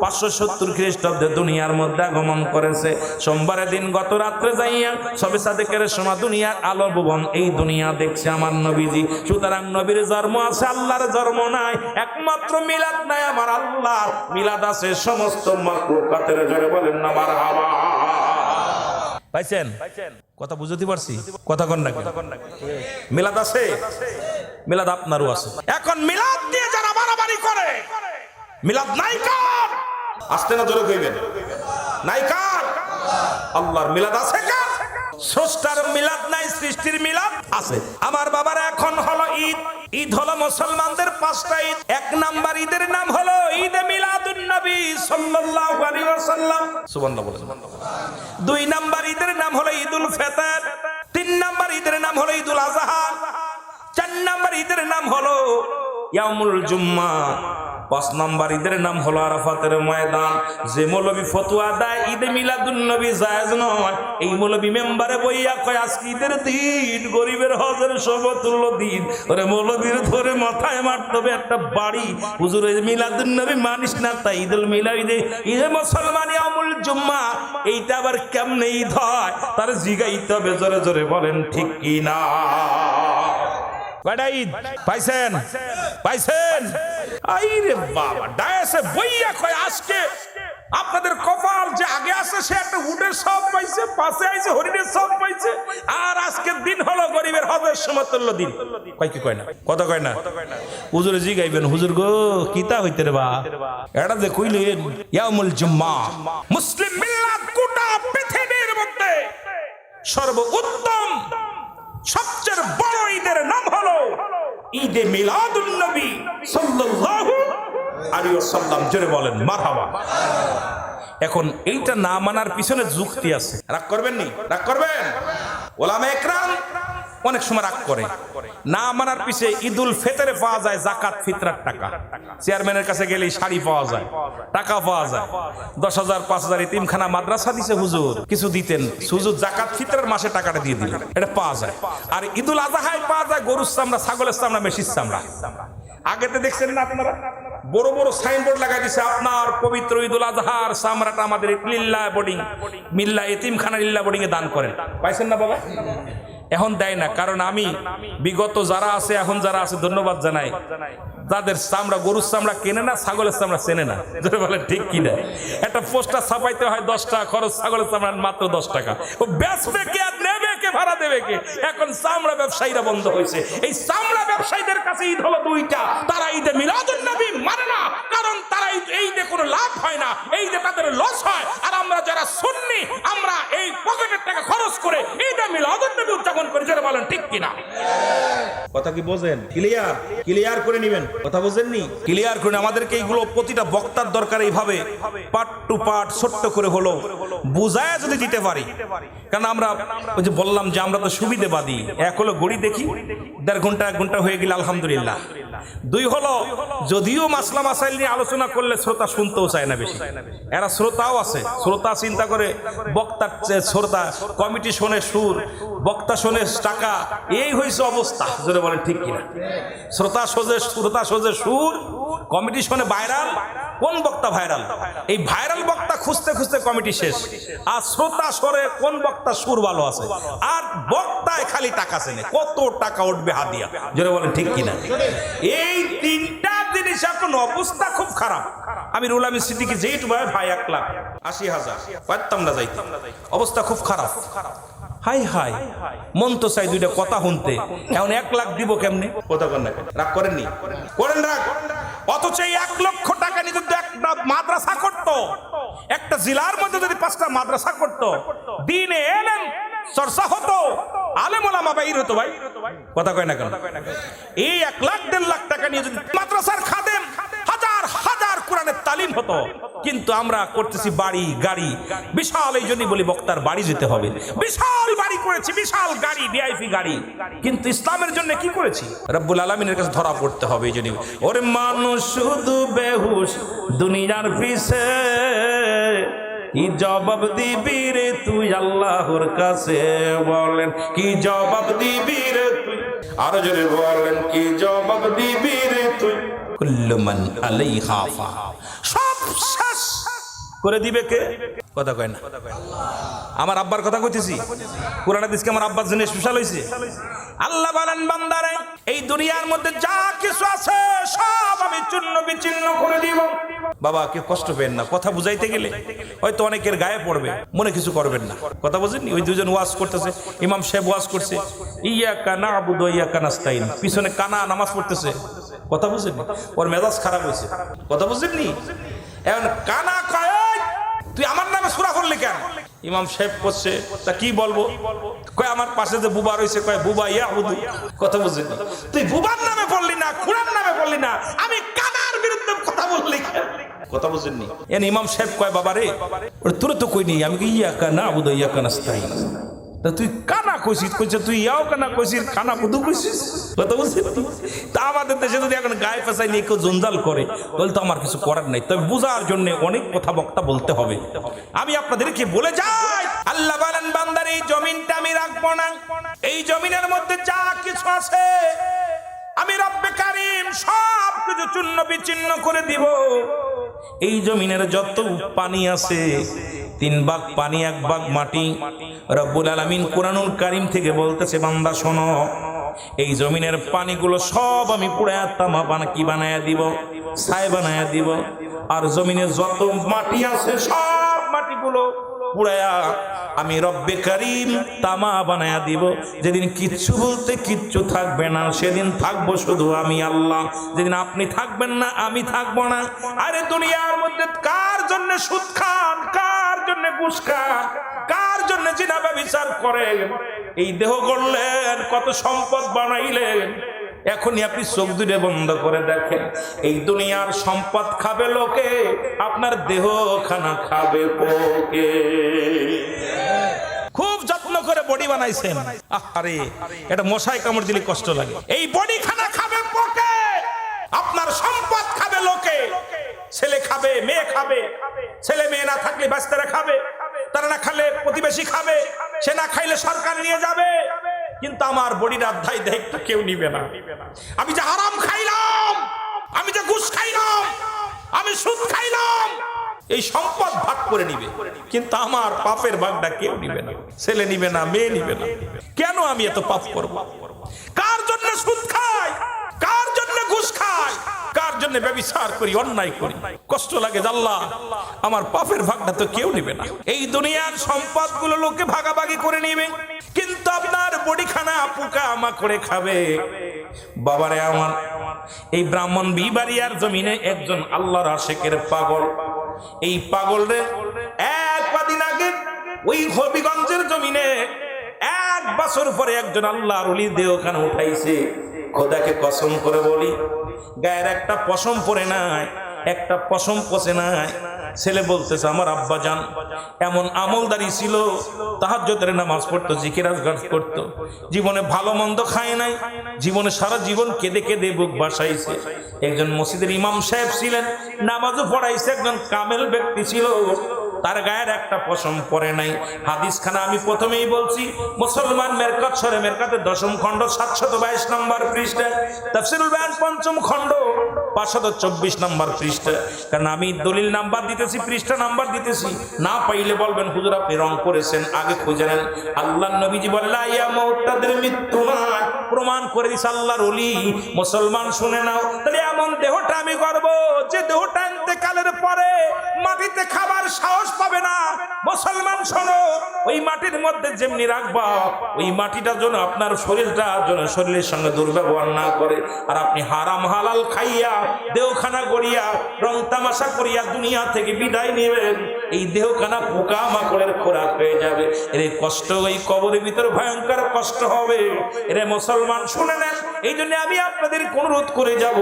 Speaker 1: 570 খ্রিস্টাব্দে দুনিয়ার মধ্যে আগমন করেছে। সোমবারের দিন গত রাত্রে যাইয়া সবে সাদেকের সময় দুনিয়ার আলো ভুবন এই দুনিয়া দেখছে আমার নবীজি। সুতরাং নবীর জন্ম আছে, আল্লাহর জন্ম নাই। একমাত্র মিলাদ নাই আমার আল্লাহর, মিলাদ আছে সমস্ত মাখলুকাতের। জোরে বলেন না মারহাবা। পাইছেন? কথা বুঝতে পারছি? কথা কন না মিলাদ আছে, মিলাদ আপনারও আছে। এখন মিলাদ দিয়ে যারা বাড়াবাড়ি করে, মিলাদ নাই কার? আসতে না জোরে কইবেন, নাই কার? আল্লাহর মিলাদ আছে কার? স্রষ্টার মিলাদ নাই, সৃষ্টির মিলাদ আছে। আমার বাবার এখন হলো ঈদ। ঈদ হলো মুসলমানদের 5টা ঈদ। 1 নাম্বার ঈদের নাম হলো ঈদে মিলাদুন নবী সাল্লাল্লাহু আলাইহি ওয়াসাল্লাম, সুবহানাল্লাহ বলেন। 2 নাম্বার ঈদের নাম হলো ঈদুল ফিতর। 3 নাম্বার ঈদের নাম হলো ঈদুল আযহা। 4 নাম্বার ঈদের নাম হলো ইয়াউমুল জুম্মা। 5 নাম্বার ঈদের নাম হলো আরাফাতের ময়দান। যে মৌলবী ফতোয়া দেয় ঈদে মিলাদুন নবী জায়েজ নয়, এই মৌলবী মেম্বারে বইয়া কয় আজকে ঈদের দিন, গরিবের হজের সমতুল্য দিন। ওরে মৌলবীর ধরে মাথায় মারতে হবে একটা বাড়ি। হুজুর এই মিলাদুন নবী মানিস না, তাই ঈদুল মিলাদ ঈদে মুসলমান ইয়াউমুল জুম্মা, এইটা আবার কেমনে ঈদ হয় তার জিগাইতে হবে। জোরে জোরে বলেন ঠিক কি না? কয়টা ঈদ পাইছেন? পাইছেন? আইরে বাবা, ডায়াসে বইয়া কয় আজকে আপনাদের কপাল যে আগে আছে সে একটা উটের সব পাইছে, পাশে আইছে হরিণের সব পাইছে, আর আজকের দিন হলো গরিবের হজের সমতুল্য দিন। কয় কি কয় না? কথা কয় না? হুজুরে জি গাইবেন, হুজুর গো কিতা হইতে রে বা এটা যে কইলেন ইয়াউমুল জুম্মা, মুসলিম মিল্লাত গোটা পৃথিবীর মধ্যে সর্বোত্তম সবচেয়ে বড় ঈদের নাম হলো ঈদে মিলাদুন নবী সাল্লাল্লাহু আলাইহি ওয়াসাল্লাম। জোরে বলেন মারহাবা। এখন এইটা না মানার পিছনে যুক্তি আছে। রাগ করবেন নি? রাগ করবেন? ওলামা একরাম অনেক সময় রাগ করে। না মানার পিছে ঈদুল ফিতরে পাওয়া যায় যাকাত ফিতরার টাকা। চেয়ারম্যানের কাছে গেলেই শাড়ি পাওয়া যায়, টাকা পাওয়া যায়। 10,000 5,000 ইতিমখানা মাদ্রাসা দিছে হুজুর, কিছু দিতেন, হুজুর যাকাত ফিতরের মাসে টাকাটা দিয়ে দিলেন, এটা পাওয়া যায়। আর ঈদুল আযহায় পাওয়া যায় গরুর চামড়া, ছাগলের চামড়া, মেশির চামড়া। আগেতে দেখছেন না আপনারা বড় বড় সাইনবোর্ড লাগাই দিছে, আপনার পবিত্র ঈদুল আযহার চামড়াটা আমাদের লিল্লাহ বোর্ডিং, মিল্লা এতিমখানা লিল্লাহ বোর্ডিং এ দান করেন। পাইছেন না বাবা? এখন দেয় না, কারণ আমি বিগত যারা আছে এখন যারা আছে ধন্যবাদ জানাই, যাদের চামড়া গরুর চামড়া কেনে না, ছাগলের চামড়া চেনে না। যদি বলে ঠিক কিনা? একটা পোস্টার ছাপাইতে হয় 10 টাকা খরচ, ছাগলের চামড়া মাত্র 10 টাকা। ও বেচবে কে আর নেবে কে, ভাড়া দেবে কে? এখন চামড়া ব্যবসায়ীরা বন্ধ হয়েছে। এই চামড়া ব্যবসায়ীদের কাছে ঈদ হলো 2টা। তারা ঈদে মিলাদুন নবী মানে না, কারণ তারা ঈদে কোনো লাভ হয় না, ঈদে তাদের লস হয়। আর আমরা যারা সুন্নি, আমরা এই পকেটের টাকা খরচ করে ঈদে মিলাদুন নবী উদযাপন করি। যারা বলেন ঠিক কিনা? কথা কি বোঝেন? ক্লিয়ার? ক্লিয়ার করে নেবেন। কথা বোঝেননি? ক্লিয়ার করে। আমাদেরকে এইগুলো প্রতিটা বক্তার দরকার, এইভাবে পার্ট টু পার্ট ছোট্ট করে হলো বুঝায় যদি দিতে পারি। কারণ আমরা ওই যে বললাম যে আমরা তো সুবিধাবাদী। 1 হলো ঘড়ি দেখি, 1.5 ঘন্টা 1 ঘন্টা হয়ে গেলে আলহামদুলিল্লাহ। 2 হলো যদিও মাসলা মাসাইল নিয়ে আলোচনা করলে শ্রোতা শুনতেও চায় না বেশি। এরা শ্রোতাও আছে, শ্রোতা চিন্তা করে বক্তার শ্রোতা, কমিটি শোনে সুর, বক্তা শোনে টাকা, এই হয়েছে অবস্থা। জোরে বলেন ঠিক কিনা? শ্রোতা সোজে সুর, কমিটি শোনে ভাইরাল। কোন বক্তা ভাইরাল? এই ভাইরাল বক্তা খুঁজতে খুঁজতে কমিটি শেষ। আর শ্রোতা সরে কোন বক্তা সুর ভালো আছে, আর বক্তায় খালি টাকা চেনে, কত টাকা উঠবে হাদিয়া। জোরে বলেন ঠিক কিনা? এই 3টা জিনিস এখন অবস্থা খুব খারাপ। আমি রুহুল আমিন সিদ্দিকী যেইটু ভাই 1,80,000 পারতাম না যাইতে, অবস্থা খুব খারাপ। হাই হাই, মন তো চাই 2টা কথা শুনতে, এখন 1 লাখ দিব কেমনে? কথা কন না, রাগ করেননি? করেন রাগ। অথচ 1 লক্ষ টাকা নিয়ে যদি একটা মাদ্রাসা করতো, একটা জেলার মধ্যে যদি 5টা মাদ্রাসা করতো, দিনে এলেম চর্চা হতো, আলেম ওলামা বাইর হতো ভাই। কথা কয় না কেন? এই 1 লাখ 1.5 লাখ টাকা নিয়ে যদি মাদ্রাসার খাদেম হাজার হাজার কোরআনের তালিম হতো। কিন্তু আমরা করতেছি বাড়ি গাড়ি, বিশাল। এই জন্যই বলি বক্তার বাড়ি যেতে হবে। বিশাল বাড়ি করেছি, বিশাল গাড়ি, ভিআইপি গাড়ি, কিন্তু ইসলামের জন্য কি করেছি? রব্বুল আলামিনের কাছে ধরা পড়তে হবে। এই জন্য ওরে মানুষ শুধু বেহুশ দুনিয়ার পিছে, কি জবাব দিবি রে তুই আল্লাহর কাছে? বলেন কি জবাব দিবি রে তুই? আরো জোরে বলেন কি জবাব দিবি রে তুই? কুল্লু মান আলাইহা ফান, সব শেষ করে দিবে কে? কথা কয় না। আমার আব্বার কথা কইতেছি, কোরআন হাদিসকে আমার আব্বার জন্য স্পেশাল হইছে। আল্লাহ বলেন বান্দারে এই দুনিয়ার মধ্যে যা কিছু আছে সব আমি চূর্ণ বিচূর্ণ করে দিব। বাবা কে কষ্ট পেন না, কথা বুঝাইতে গেলে হয়তো অনেকের গায়ে পড়বে, মনে কিছু করবেন না। কথা বুঝেননি? ওই দুজন ওয়াজ করতেছে, ইমাম সাহেব ওয়াজ করছে, ইয়াকা নাবুদু ওয়া ইয়াকা নাস্তাইন, পিছনে কানা নামাজ পড়তেছে। কথা বুঝেননি? ওর মেজাজ খারাপ হয়েছে। কথা বুঝেননি? এখন কানা কয় তুই আমার নামে সূরা পড়লি কেন? ইমাম সাহেব করছে, তা কি বলবো? কয় আমার পাশে যে বুবা রয়েছে, কয় বুবা ইয়াবুদু। কথা বুঝেন? তুই বুবার নামে পড়লি না, কুরআন নামে পড়লি না, আমি কানার বিরুদ্ধে কথা বললি কেন? কথা বুঝেননি? এন ইমাম সাহেব কয় বাবা রে তোর তো কইনি, আমি কি ইয়াকা নাবুদু ইয়াকা নাস্তাইন। তা তুই কানা কইছিস, কইছে তুই ইয়াও কানা কইছিস, কানা বুধু কইছিস। কথা বুঝছিস? তা আমাদের দেশে যদি এখন গায়ে পেঁচাই নিয়ে কেউ জঞ্জাল করে তাহলে তো আমার কিছু করার নাই। তবে বোঝার জন্য অনেক কথা বক্তা বলতে হবে। আমি আপনাদেরকে বলে যাই, আল্লাহ বলেন বান্দার এই জমিনটা আমি রাখবো না, এই জমিনের মধ্যে যা কিছু আছে আমি রব্বে কারীম সব কিছু চূর্ণ বিচূর্ণ করে দিব। এই জমিনের যত পানি আছে 3 ভাগ পানি 1 ভাগ মাটি। রব্বুল আলামিন কুরআনুল কারীম থেকে বলতেছে বান্দা শোনো, এই জমিনের পানিগুলো সব আমি পুড়ায়া তামা কি বানায়া দিব, ছাই বানায়া দিব। আর জমিনে যত মাটি আছে সব মাটিগুলো পুড়ায়া আমি রব্বে কারীম তামা বানায়া দিব। যেদিন কিচ্ছু বলতে কিচ্ছু থাকবে না, সেদিন থাকবো শুধু আমি আল্লাহ। যেদিন আপনি থাকবেন না, আমি থাকবো না। আরে দুনিয়ার মধ্যে কার জন্য সুদ খান, কার জন্য ঘুষ খান, কার জন্য জিনা ব্যভিচার করেন, এই দেহ গড়লেন, কত সম্পদ বানাইলেন, এখনই আপনি চোখ দুটো বন্ধ করে দেখেন, এই দুনিয়ার সম্পদ খাবে লোকে, আপনার দেহ খানা খাবে পোকে। খুব যত্ন করে বডি বানাইছেন, আরে এটা মশায় কামড় দিলে কষ্ট লাগে। এই বডি খানা খাবে পোকে, আপনার সম্পদ খাবে লোকে। ছেলে খাবে, মেয়ে খাবে, ছেলে মেয়ে না থাকলে বাচ্চারা খাবে, তারা না খালে প্রতিবেশী খাবে, সে না খাইলে সরকার নিয়ে যাবে। কিন্তু আমার বডির অধ্যায় দায়িত্ব কেউ নিবে না। আমি যে হারাম খাইলাম, আমি যে ঘুষ খাইলাম, আমি সুদ খাইলাম, এই সম্পদ ভাগ করে নিবে, কিন্তু আমার পাপের ভাগটা কেউ নিবে না। ছেলে নিবে না, মেয়ে নিবে না। কেন আমি এত পাপ করব? কার জন্য সুদ খাই, কার জন্য ঘুষ খাই, কার জন্য ব্যভিচার করি, অন্যায় করি? কষ্ট লাগে আল্লাহ, আমার পাপের ভাগটা তো কেউ নিবে না। এই দুনিয়ার সম্পদগুলো লোকে ভাগাভাগি করে নিবে, কিন্তু আপনার বডিখানা পোকা মাকড়ে খাবে। বাবারে আমার, এই ব্রাহ্মণ বিবাড়িয়ার জমিনে একজন আল্লাহর আশিকের পাগল, এই পাগলরে 1 কদিন আগে ওই হবিগঞ্জের জমিনে 1 বছর পরে একজন আল্লাহর ওলি দেহখানা উঠাইছে। খোদাকে কসম করে বলি, গায়ের একটা পশম পরে নাই, একটা পশম পচে নাই। ছেলে বলতেছে আমার আব্বা জান এমন আমলদারি ছিল, তাহাজ্জুদের নামাজ পড়তো, জিকির আজকার করতো, জীবনে ভালো মন্দ খায় নাই, জীবনে সারা জীবন কেঁদে কেঁদে বুক বাসাইছে। একজন মসজিদের ইমাম সাহেব ছিলেন, নামাজও পড়াইছে, একজন কামেল ব্যক্তি ছিল, তার গায়ের একটা পশম পরে নাই। হাদিস খানা আমি প্রথমেই বলছি, মুসলমান মেরকাত সরে মেরকাতের 10ম খণ্ড 722 নম্বর পৃষ্ঠা, তাফসীরুল বায়ান 5ম খণ্ড 524 নম্বর পৃষ্ঠা। কারণ আমি দলিল নাম্বার দিতেছি, পৃষ্ঠা নাম্বার দিতেছি, না পাইলে বলবেন হুজুর আপনি রং করেছেন, আগে খুঁজে নেন। আল্লাহর নবীজি বলে লা ইয়ামুত, তাদের মৃত্যু নয়, প্রমাণ করে দিছে আল্লাহর ওলি। মুসলমান শুনে নাও, তাহলে এমন দেহটা আমি করব যে দেহটা ইন্তেকালের পরে মাটিতে খাবার সাহস পাবে না। মুসলমান শোনো, ওই মাটির মধ্যে যেমনি রাখবা, ওই মাটিটা যেন আপনার শরীরটা যেন শরীরের সঙ্গে দুর্ব্যবহার না করে। আর আপনি হারাম হালাল খাইয়া দেহখানা গড়িয়া রং তামাশা করিয়া দুনিয়া থেকে বিদায় নেবেন, এই দেহখানা পোকা মাকড়ের খোরাক হয়ে যাবে। এর কষ্ট ওই কবরের ভিতর ভয়ঙ্কর কষ্ট হবে। এর মুসলমান শুনে নেন, এই জন্য আমি আপনাদের অনুরোধ করে যাব,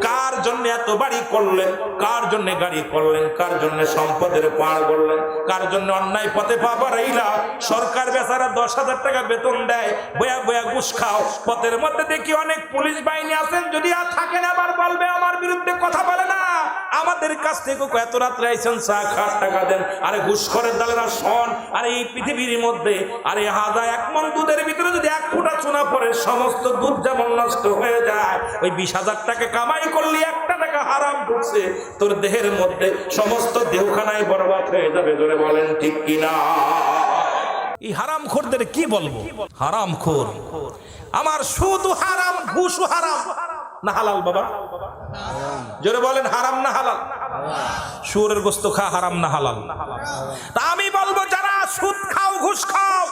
Speaker 1: কার জন্য এত বাড়ি করলেন, কার জন্য গাড়ি করলেন, কার জন্য সম্পদের পাহাড় করলেন, কার জন্য অন্যায় পথে পা বাড়াইলা। সরকার বেচারা 10,000 টাকা বেতন দেয়, বয়া বয়া ঘুষ খাও। পথের মধ্যে দেখি অনেক পুলিশ বাহিনী আছেন, যদি আর থাকেন আবার বলবে আমার বিরুদ্ধে কথা বলে না। আমাদের কাছ থেকে এত রাত্রে আইছেন, চা খাট টাকা দেন, আরে ঘুষ করে দালেরা শোন। আর এই পৃথিবীর মধ্যে আরে হাজা 1 মণ দুধের ভিতরে যদি 1 ফোঁটা চুনা পড়ে, সমস্ত দুধ যেমন নষ্ট হয়ে যায়, ওই 20,000 টাকা কামাই করলে 1 টাকা টাকা হারাম ঢুকছে তোর দেহের মধ্যে, সমস্ত দেহখানায় বরবাদ হয়ে যাবে। ধরে বলেন ঠিক কিনা? এই হারামখোরদের কি বলবো? হারামখোর আমার, শুধু হারাম, ঘুষও হারাম না হালাল? বাবা জোরে বলেন, হারাম না হালাল? সুরের গোস্ত খা হারাম না হালাল? তা আমি বলবো, যারা সুদ খাও, ঘুষ খাও,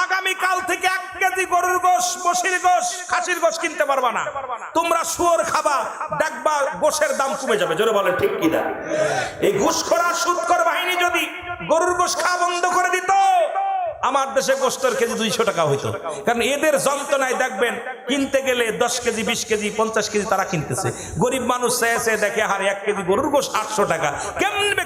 Speaker 1: আগামীকাল থেকে 1 কেজি গরুর গোশ, মশির গোশ, খাসির গোশ কিনতে পারবা না। তোমরা শুয়োর খাবা, দেখবা গোশের দাম কমে যাবে। জোরে বলেন ঠিক কিনা? এই ঘুষখোর আর সুদখোর বাহিনী যদি গরুর গোশ খাওয়া বন্ধ করে দিত, আমার দেশে গোশতের কেজি 200 টাকা হইতো। কারণ এদের যন্ত্রণায় দেখবেন কিনতে গেলে 10 কেজি, 20 কেজি, 50 কেজি তারা কিনতেছে। গরিব মানুষ চেয়ে দেখে হারে 1 কেজি গরুর গোশ 800 টাকা,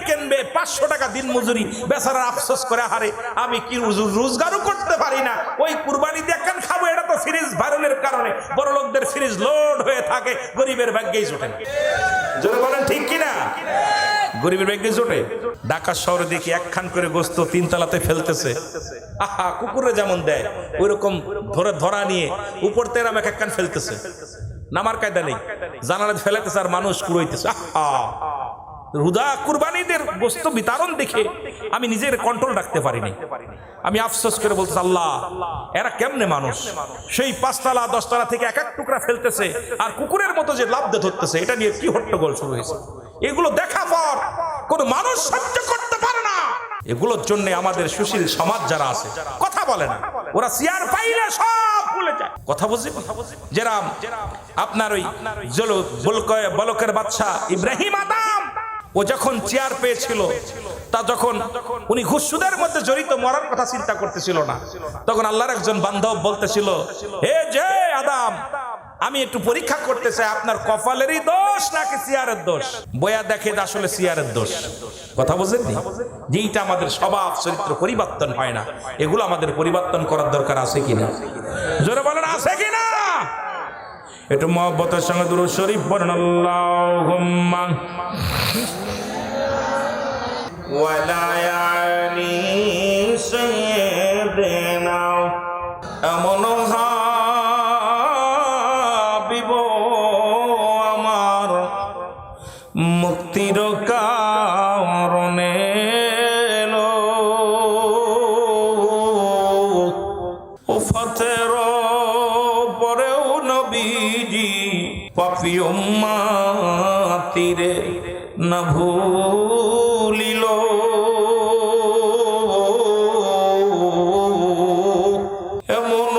Speaker 1: কেনবে 500 টাকা দিন মজুরি, বেচারা আফসোস করে হারে আমি কি রোজগারও করতে পারি না, ওই কুরবানি দিয়ে কেন খাবো? এটা তো ফ্রিজ ভাইরালের কারণে বড় লোকদের ফ্রিজ লোড হয়ে থাকে, গরিবের ভাগ্যেই জোটে না। জোরে বলেন ঠিক কিনা? গরিবের ভাগ্যে জোটে। ঢাকা শহরে দেখি 1 খান করে গোস্ত 3 তলাতে ফেলতেছে। আহা, কুকুরে যেমন দেয় ওই রকম ধরা নিয়ে উপর তেরাম 1 খান ফেলতেছে। নামার কায়দা নেই, জানালা ফেলাতেছে আর মানুষ কুড়াইতেছে। আহা, রুদা কুরবানিদের গোস্ত বিতরণ দেখে আমি নিজের কন্ট্রোল রাখতে পারিনি। আমি আফসোস করে বলতে, আল্লাহ এরা কেমনে মানুষ? সেই 5 তলা 10 তলা থেকে 1 টুকরা ফেলতেছে আর কুকুরের মতো যে লাভ দিয়ে ধরতেছে, এটা নিয়ে কি হট্টগোল শুরু হয়েছে। এগুলো দেখা পর কোন মানুষ সহ্য করতে পারে না। এগুলোর জন্য আমাদের সুশীল সমাজ যারা আছে কথা বলে না, ওরা চেয়ার পাইলে সব ভুলে যায়। কথা বুঝি? যেরাম আপনার ওই বলকের বাদশা ইব্রাহিম আদম, ও যখন চেয়ার পেয়েছিল, তা যখন উনি ঘুষ সুদের মধ্যে জড়িত, মরার কথা চিন্তা করতেছিল না, তখন আল্লাহর একজন বান্ধব বলতেছিল, হে যে আদম, আমি একটু পরীক্ষা করতে চাই আপনার কপালেরই দোষ নাকি চেয়ারের দোষ। বয়া দেখে আসলে চেয়ারের দোষ। কথা বুঝেননি? যেইটা আমাদের স্বভাব চরিত্র পরিবর্তন হয় না, এগুলো আমাদের পরিবর্তন করার দরকার আছে কিনা? জোরে বলেন আছে কিনা? একটু মহব্বতের সঙ্গে দুরূদ শরীফ পড়ুন। আল্লাহুম্মা ওয়ালা ইয়ানি সাইয়্যিদিনা এমন হাবিব আমার মুক্তির কারণে ও ফাতের পরেও নবীজি পাপী উম্মতিরে না ভুলিল। এমন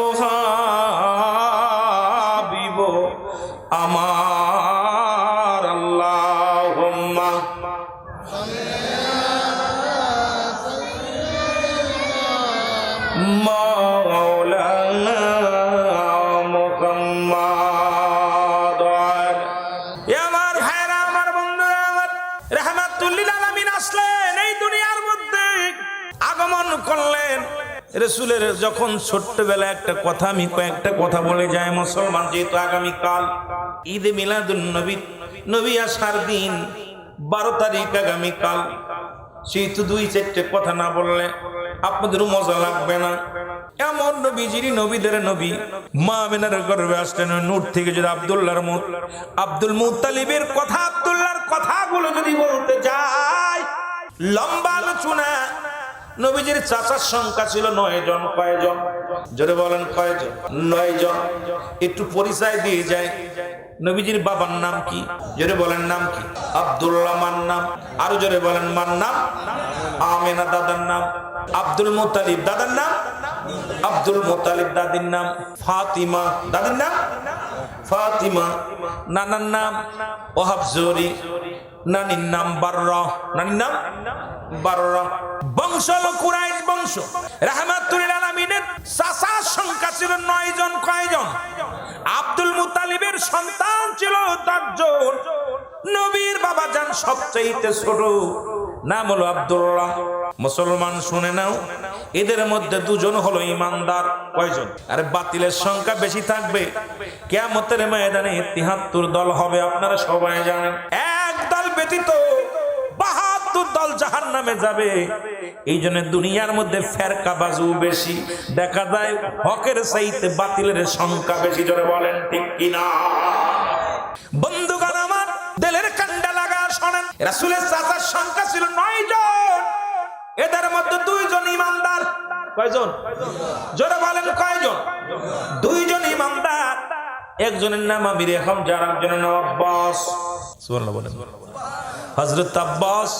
Speaker 1: হাবিব আমার, আল্লাহুম্মা মাওলানা মুহাম্মদ। এ আমার ভাইরা, আমার বন্ধুরা, আমার রাহমাতুল লিল আলামিন আসলেন এই দুনিয়ার মধ্যে, আগমন করলেন। রাসূলের যখন ছোট্টবেলায় একটা কথা, আমি কয়েকটা কথা বলে যাই। মুসলমান যেহেতু আগামীকাল ঈদ মিলাদুন নবী, নবী আসার দিন 12 তারিখ আগামীকাল, সেহেতু 2-4টে কথা না বললে আপনাদেরও মজা লাগবে না। এমন নবীজির নবীদের নবী, মা আমিনার গর্ভে আসলেন নূর থেকে। যদি আব্দুল মুত্তালিবের কথা, আব্দুল্লাহর কথাগুলো যদি বলতে যাই, লম্বা আলোচনা। নবীজির চাচার সংখ্যা ছিল 9 জন। কয়জন? জোরে বলেন কয়জন? 9 জন। একটু পরিচয় দিয়ে যায়। নবীজির বাবার নাম কি? জোরে বলেন নাম কি? আব্দুল্লাহ। মার নাম? আরো জোরে বলেন মার নাম? আমিনা। দাদার নাম? Abdul Muttalib. দাদার নাম? Abdul Muttalib. দাদির নাম? ফাতিমা। দাদির নাম? ফাতিমা। নানার নাম ওহাব জোহরি। নানির নাম বাররা। নানির নাম বাররা। বংশ হলো কুরাইশ বংশ। রাহমাতুল লিল আলামিনের চাচার সংখ্যা ছিল 9 জন। কয়জন? আব্দুল মুত্তালিবের সন্তান ছিল 10 জন। নবীর বাবা জান সবচাইতে ছোট, নাম হলো আব্দুল্লাহ। মুসলমান শুনে নাও, এদের মধ্যে 2 জন হলো ইমানদার। কয়জন? আরে বাতিলের সংখ্যা বেশি থাকবে। কিয়ামতের ময়দানে 73 দল হবে, আপনারা সবাই জানেন। এক দল ব্যতীত 72 দল জাহান্নামে যাবে। এই জন্য দুনিয়ার মধ্যে ফেরকাবাজু বেশি দেখা যায়, হকের চাইতে বাতিলের সংখ্যা বেশি। জোরে বলেন ঠিক কিনা? বন্ধুগণ আমার, দিলের রাসূলের চাচার সংখ্যা ছিল 9 জন, এদের মধ্যে 2 জন ইমানদার। কয়জন? জোরে বলেন কয়জন? 2 জন ইমানদার। একজনের নাম আমিরে হামজা, আর একজনের নাম আব্বাস। সুবহানাল্লাহ বলেন। হযরত আব্বাস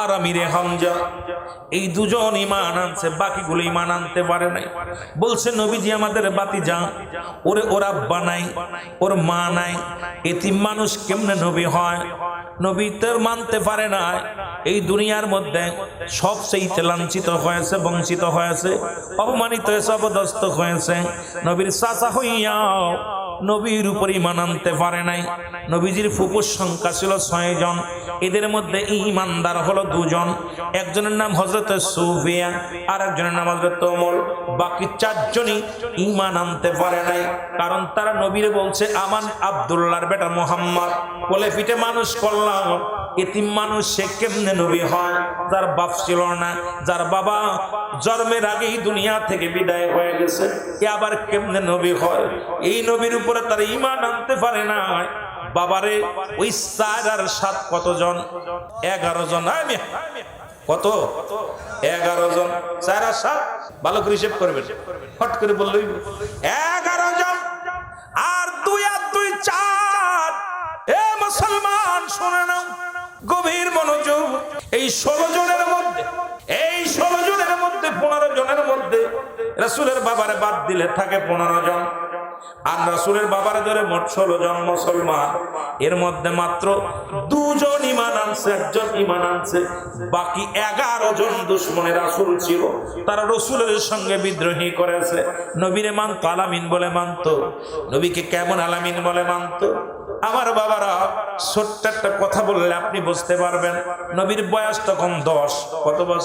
Speaker 1: আর আমিরে হামজা এই দুজন ঈমান আনছে, বাকিগুলো ঈমান আনতে পারে নাই। বলছে নবীজি আমাদের ভাতিজা, ওরে ওর আব্বা নাই, ওর মা নাই, এতিম মানুষ কেমনে নবী হয়? নবী তো মানতে পারে না। এই দুনিয়ার মধ্যে সবচেয়ে লাঞ্ছিত হয়েছে, বঞ্চিত হয়েছে, অপমানিত হয়েছে, অপদস্থ হয়েছে। নবীর চাচা হইয়াও নবীর উপর ঈমান আনতে পারে নাই। নবীজির ফুফুর সংখ্যা ছিল 6 জন, এদের মধ্যে ঈমানদার হলো 2 জন। একজনের নাম হযরত সুফিয়া, আর একজনের নাম হযরত ওমর। বাকি 4 জনই ঈমান আনতে পারে নাই, কারণ তারা নবীরে বলছে আমান আব্দুল্লাহর বেটা মুহাম্মদ, কোলে পিঠে মানুষ করলাম, এতিম মানুষ সে কেমনে নবী হয়? যার বাপ ছিল না, যার বাবা জন্মের আগেই দুনিয়া থেকে বিদায় হয়ে গেছে, এ আবার কেমনে নবী হয়? এই নবীর উপরে তারা ঈমান আনতে পারে না। বাবারে ওই 4 আর 7 কতজন? 11 জন। কত? 11 জন। 4 আর 7 ভালো করে হিসেব করবেন, হট করে বললেই 11 জন। আর 2 আর 2 4। এ মুসলমান শুনে নাও, গভীর মনোযোগ। এই 16 জনের মধ্যে, এই 16 জনের মধ্যে 15 জনের মধ্যে রাসূলের বাবারে বাদ দিলে থাকে 15 জন। আর রাসূলের বাবারে ধরে মোট 16 জন মুসলমান। এর মধ্যে মাত্র 2 জন ঈমান আনছে, 1 জন ঈমান আনছে। বাকি 11 জন দুশমনে রাসূল ছিল, তারা রাসূলের সঙ্গে বিদ্রোহী করেছে। নবীরে মানতো, আলামিন বলে মানতো। নবীকে কেমন আলামিন বলে মানতো? আমার বাবারা, ছোট্ট একটা কথা বললে আপনি বুঝতে পারবেন। নবীর বয়স তখন 10। কত বছর?